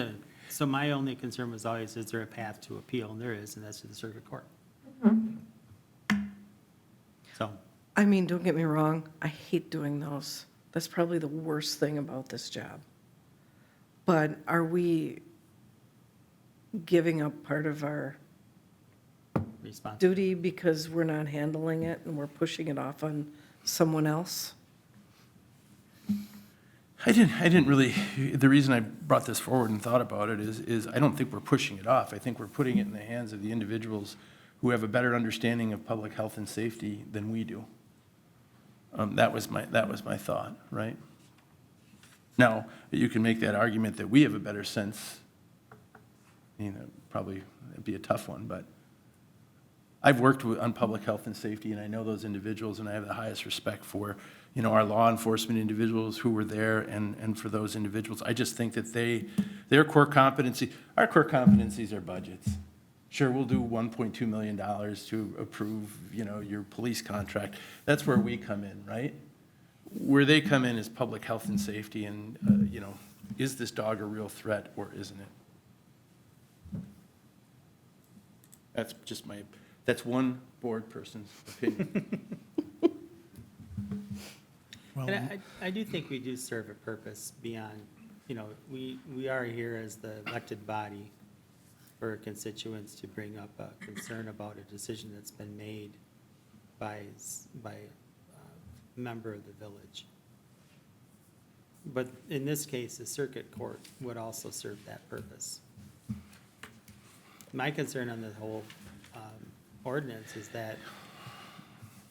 so my only concern was always, is there a path to appeal? And there is, and that's to the circuit court. So, I mean, don't get me wrong, I hate doing those. That's probably the worst thing about this job. But are we giving up part of our response. duty because we're not handling it and we're pushing it off on someone else? I didn't really, the reason I brought this forward and thought about it is I don't think we're pushing it off. I think we're putting it in the hands of the individuals who have a better understanding of public health and safety than we do. That was my thought, right? Now, you can make that argument that we have a better sense, probably it'd be a tough one, but I've worked on public health and safety, and I know those individuals, and I have the highest respect for, our law enforcement individuals who were there, and for those individuals. I just think that their core competency, our core competencies are budgets. Sure, we'll do $1.2 million to approve, your police contract. That's where we come in, right? Where they come in is public health and safety, and, is this dog a real threat or isn't it? That's one board person's opinion. And I do think we do serve a purpose beyond, we are here as the elected body for constituents to bring up a concern about a decision that's been made by a member of the village. But in this case, the circuit court would also serve that purpose. My concern on the whole ordinance is that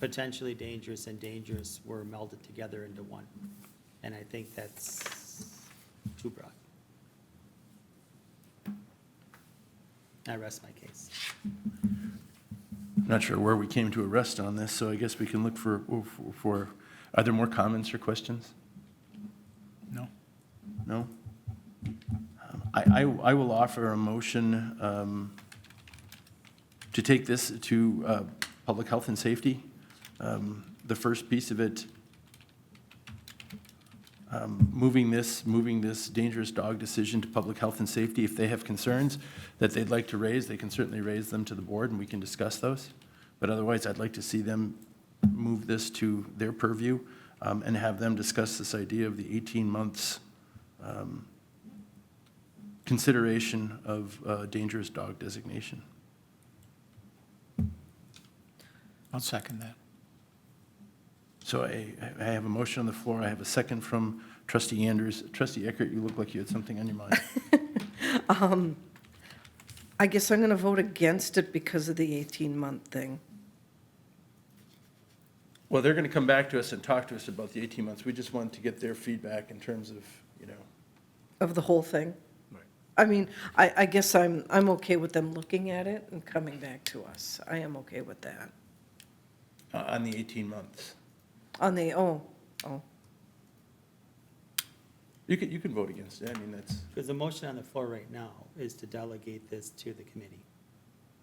potentially dangerous and dangerous were melded together into one. And I think that's too broad. I rest my case. I'm not sure where we came to a rest on this, so I guess we can look for, are there more comments or questions? No? No? I will offer a motion to take this to public health and safety. The first piece of it, moving this dangerous dog decision to public health and safety. If they have concerns that they'd like to raise, they can certainly raise them to the board and we can discuss those. But otherwise, I'd like to see them move this to their purview and have them discuss this idea of the 18 months consideration of dangerous dog designation. I'll second that. So I have a motion on the floor. I have a second from Trustee Anders. Trustee Eckert, you look like you had something on your mind. I guess I'm going to vote against it because of the 18-month thing. Well, they're going to come back to us and talk to us about the 18 months. We just want to get their feedback in terms of, Of the whole thing. Right. I mean, I guess I'm okay with them looking at it and coming back to us. I am okay with that. on the 18 months. On the, oh. You can vote against it. I mean, that's Because the motion on the floor right now is to delegate this to the committee.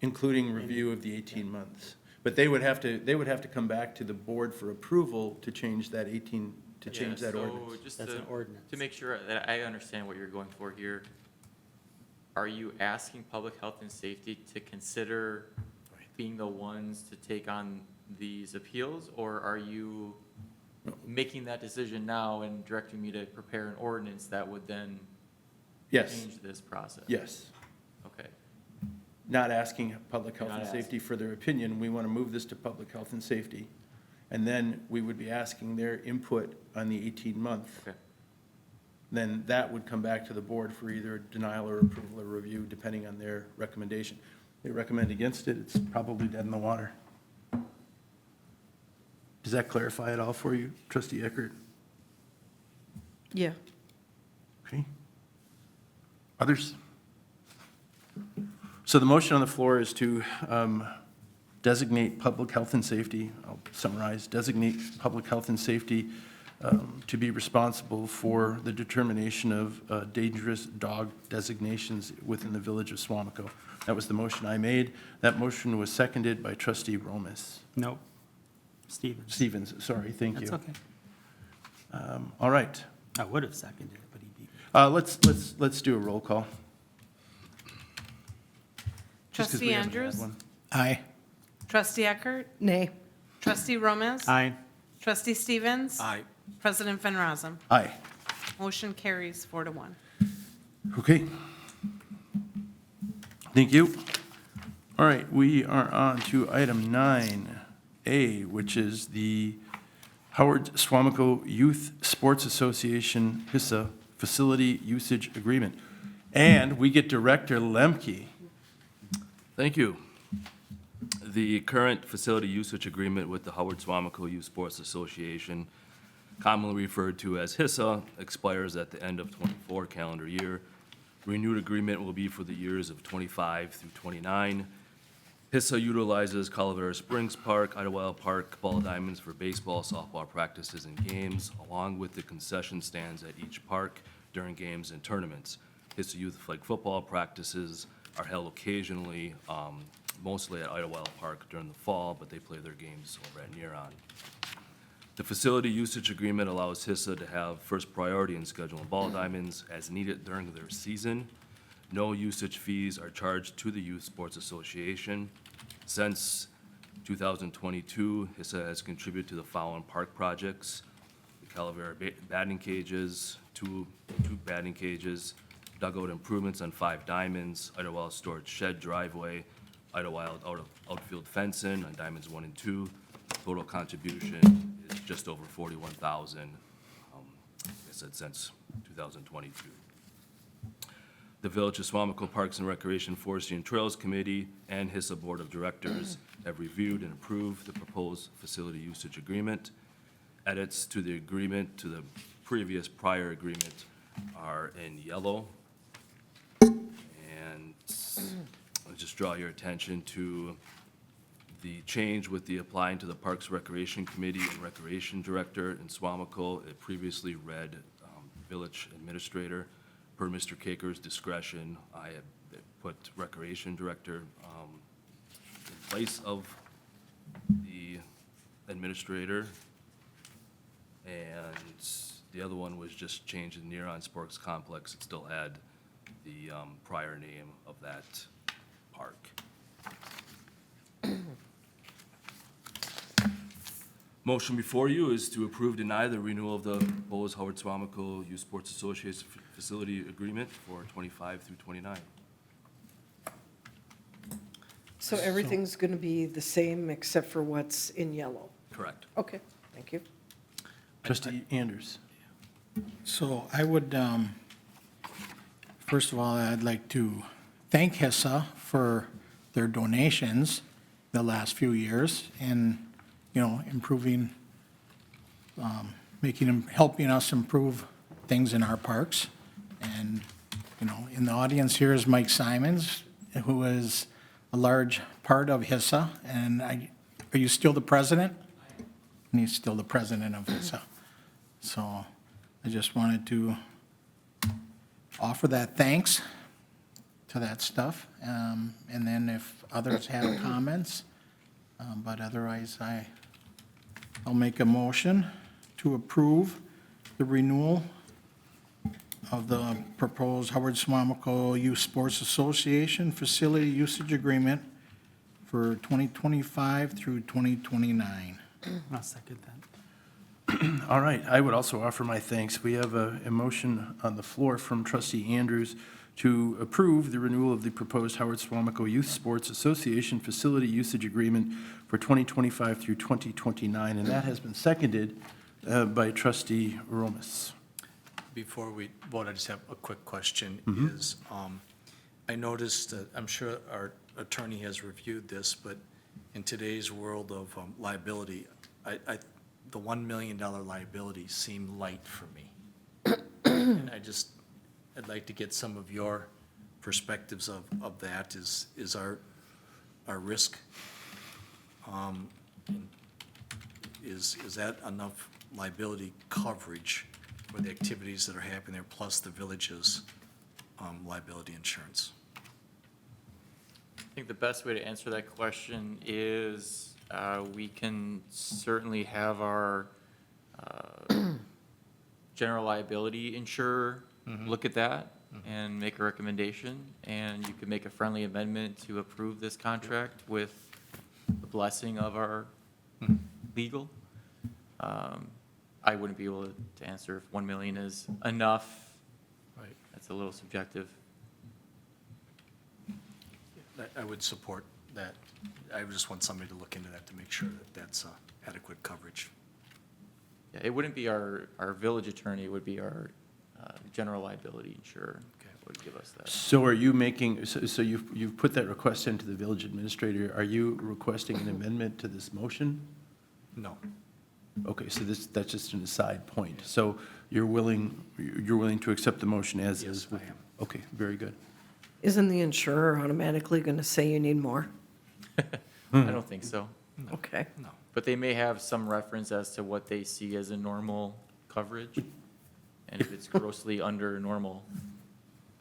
including review of the 18 months. But they would have to come back to the board for approval to change that 18, to change that ordinance. So just That's an ordinance. to make sure that I understand what you're going for here, are you asking public health and safety to consider being the ones to take on these appeals? Or are you making that decision now and directing me to prepare an ordinance that would then Yes, change this process? yes. Okay. Not asking public health Not and safety for their opinion. We want to move this to public health and safety. And then we would be asking their input on the 18-month. Okay. Then that would come back to the board for either denial or approval or review, depending on their recommendation. They recommend against it, it's probably dead in the water. Does that clarify it all for you, Trustee Eckert? Yeah. Okay. Others? So the motion on the floor is to designate public health and safety, I'll summarize, designate public health and safety to be responsible for the determination of dangerous dog designations within the village of Suamico. That was the motion I made. That motion was seconded by trustee Romas. Nope. Stevens. Stevens, sorry, thank you. That's okay. All right, I would have seconded it, but he beat me. let's do a roll call. Just 'cause we Trustee haven't had Andrews? one. Aye. Trustee Eckert? Nay. Trustee Gomez? Aye. Trustee Stevens? Aye. President Van Rossum? Aye. Motion carries 4-1. Okay. Thank you. All right, we are on to item 9A, which is the Howard Suamico Youth Sports Association HISA Facility Usage Agreement. And we get Director Lemke. Thank you. The current facility usage agreement with the Howard Suamico Youth Sports Association, commonly referred to as HISA, expires at the end of '24 calendar year. Renewed agreement will be for the years of '25 through '29. HISA utilizes Calavera Springs Park, Idlewild Park, Ball Diamonds for baseball, softball practices and games, along with the concession stands at each park during games and tournaments. HISA youth flag football practices are held occasionally, mostly at Idlewild Park during the fall, but they play their games over at Nearon. The facility usage agreement allows HISA to have first priority in scheduling ball diamonds as needed during their season. No usage fees are charged to the Youth Sports Association. Since 2022, HISA has contributed to the following park projects: the Calavera batting cages, two batting cages, dugout improvements on 5 diamonds, Idlewild storage shed driveway, Idlewild outfield fencing on diamonds 1 and 2. Total contribution is just over $41,000, I said, since 2022. The Village of Suamico Parks and Recreation, Forestry and Trails Committee and HISA Board of Directors have reviewed and approved the proposed facility usage agreement. Edits to the agreement to the prior agreement are in yellow. And I'll just draw your attention to the change with the applying to the Parks Recreation Committee and Recreation Director in Suamico. It previously read Village Administrator. Per Mr. Caker's discretion, I have put Recreation Director in place of the Administrator. And the other one was just changed in Nearon Sports Complex. It still had the prior name of that park. Motion before you is to approve, deny the renewal of the proposed Howard Suamico Youth Sports Association Facility Agreement for 25 through 29. So everything's going to be the same except for what's in yellow? Correct. Okay, thank you. Trustee Anders. So I would, first of all, I'd like to thank HISA for their donations the last few years and, improving, helping us improve things in our parks. And, in the audience here is Mike Simons, who is a large part of HISA. And are you still the president? And he's still the president of HISA. So I just wanted to offer that thanks to that stuff. And then if others have comments, but otherwise I'll make a motion to approve the renewal of the proposed Howard Suamico Youth Sports Association Facility Usage Agreement for 2025 through 2029. I'll second that. All right, I would also offer my thanks. We have a motion on the floor from trustee Andrews to approve the renewal of the proposed Howard Suamico Youth Sports Association Facility Usage Agreement for 2025 through 2029, and that has been seconded by trustee Romas. Before we vote, I just have a quick question, is, I noticed, I'm sure our attorney has reviewed this, but in today's world of liability, the $1 million liability seemed light for me. And I just I'd like to get some of your perspectives of that. Is our risk, is that enough liability coverage for the activities that are happening there, plus the village's liability insurance? I think the best way to answer that question is we can certainly have our general liability insurer look at that and make a recommendation, and you could make a friendly amendment to approve this contract with the blessing of our legal. I wouldn't be able to answer if 1 million is enough. Right. That's a little subjective. I would support that. I would just want somebody to look into that to make sure that that's adequate coverage. Yeah, it wouldn't be our village attorney, it would be our general liability insurer that would give us that. So are you making, so you've put that request into the village administrator. Are you requesting an amendment to this motion? No. Okay, so that's just an aside point. So you're willing to accept the motion as is? Yes, I am. Okay, very good. Isn't the insurer automatically going to say you need more? I don't think so. Okay. No. But they may have some reference as to what they see as a normal coverage. And if it's grossly under normal,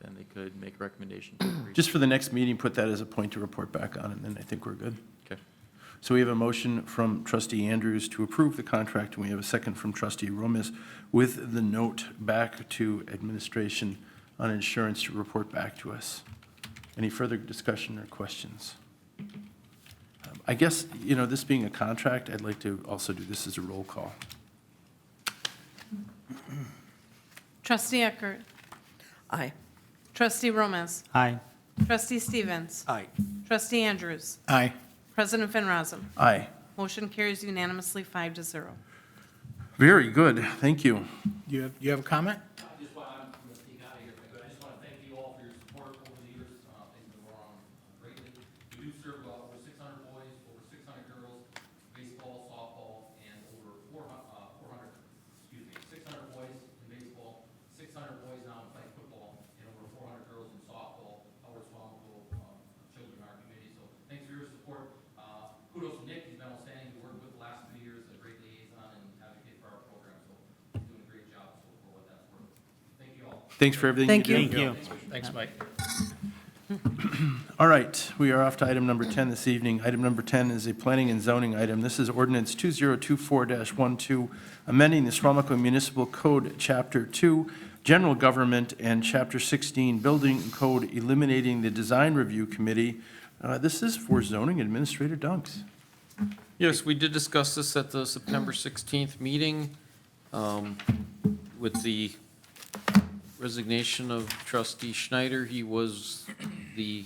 then they could make a recommendation. to increase. Just for the next meeting, put that as a point to report back on, and then I think we're good. Okay. So we have a motion from trustee Andrews to approve the contract, and we have a second from trustee Romis with the note back to administration on insurance to report back to us. Any further discussion or questions? I guess, this being a contract, I'd like to also do this as a roll call. Trustee Eckert, Aye. trustee Gomez, Aye. trustee Stevens, Aye. trustee Andrews, Aye. President Van Rossum. Aye. Motion carries unanimously 5-0. Very good, thank you. You have a comment? I just want, I'm going to sneak out of here, but I just want to thank you all for your support over the years. Things have been going on greatly. We do serve over 600 boys, over 600 girls, baseball, softball, and over 600 boys in baseball, 600 boys now playing football, and over 400 girls in softball. Howard Suamico children in our community. So thanks for your support. Kudos to Nick. He's been outstanding. We worked with the last 3 years, a great liaison and advocate for our program. So he's doing a great job. So for what that's worth. Thank you all. Thanks for everything you do. Thank Thank you. Thanks, Mike. All right, we are off to item number 10 this evening. Item number 10 is a planning and zoning item. This is ordinance 2024-12, amending the Suamico Municipal Code, Chapter 2, General Government, and Chapter 16, Building Code, eliminating the Design Review Committee. This is for zoning administrator Dunks. Yes, we did discuss this at the September 16th meeting with the resignation of trustee Schneider. He was the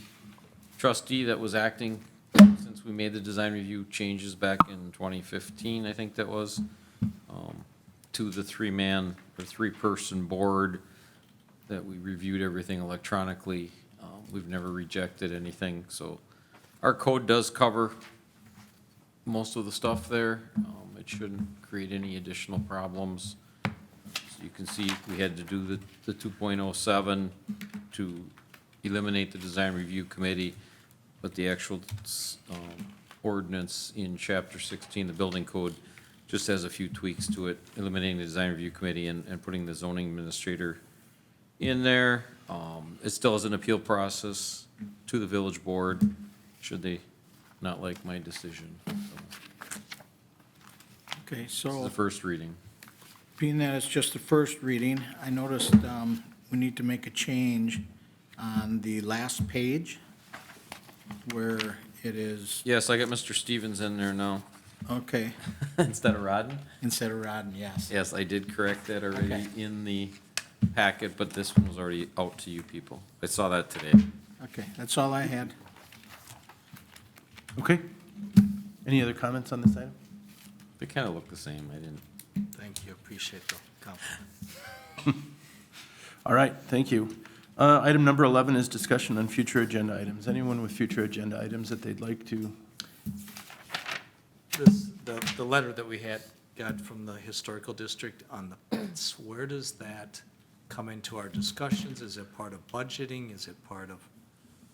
trustee that was acting since we made the design review changes back in 2015, I think that was, to the three-man or three-person board that we reviewed everything electronically. We've never rejected anything, so our code does cover most of the stuff there. It shouldn't create any additional problems. So you can see we had to do the 2.07 to eliminate the design review committee, but the actual ordinance in chapter 16, the building code, just has a few tweaks to it, eliminating the design review committee and putting the zoning administrator in there. It still has an appeal process to the village board, should they not like my decision. So, Okay, this is so the first reading. being that it's just the first reading, I noticed we need to make a change on the last page where it is, Yes, I got Mr. Stevens in there now, okay, instead of Rodden. instead of Rodden, yes. Yes, I did correct that already Okay. in the packet, but this one was already out to you people. I saw that today. Okay, that's all I had. Okay. Any other comments on this item? They kind of look the same. I didn't. Thank you, appreciate the compliment. All right, thank you. Item number 11 is discussion on future agenda items. Anyone with future agenda items that they'd like to? The letter that we got from the historical district on the pits, where does that come into our discussions? Is it part of budgeting? Is it part of,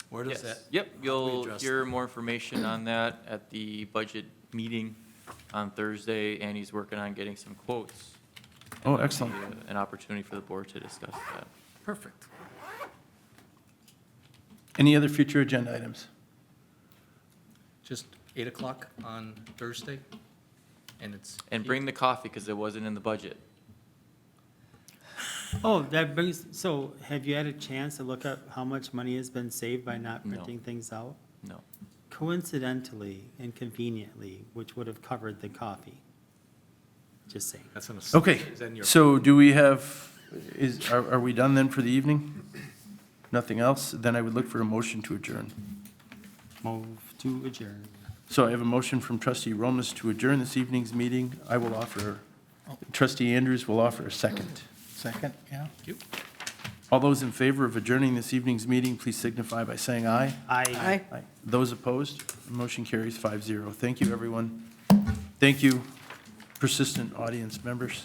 where does that? Yep, how do we you'll address hear that? more information on that at the budget meeting on Thursday, and he's working on getting some quotes. Oh, And that'll excellent. be An opportunity for the board to discuss that. Perfect. Any other future agenda items? Just 8 o'clock on Thursday? And it's. And bring the coffee, because it wasn't in the budget. Oh, that brings, so have you had a chance to look up how much money has been saved by not No. printing things out? No. Coincidentally and conveniently, which would have covered the coffee. Just saying. That's an. Okay, Is that in your- so do we have, are we done then for the evening? Nothing else? Then I would look for a motion to adjourn. Move to adjourn. So I have a motion from trustee Romas to adjourn this evening's meeting. I will offer, trustee Andrews will offer a second. Second, yeah? All those in favor of adjourning this evening's meeting, please signify by saying aye. Aye. Aye. Those opposed, motion carries 5-0. Thank you, everyone. Thank you, persistent audience members.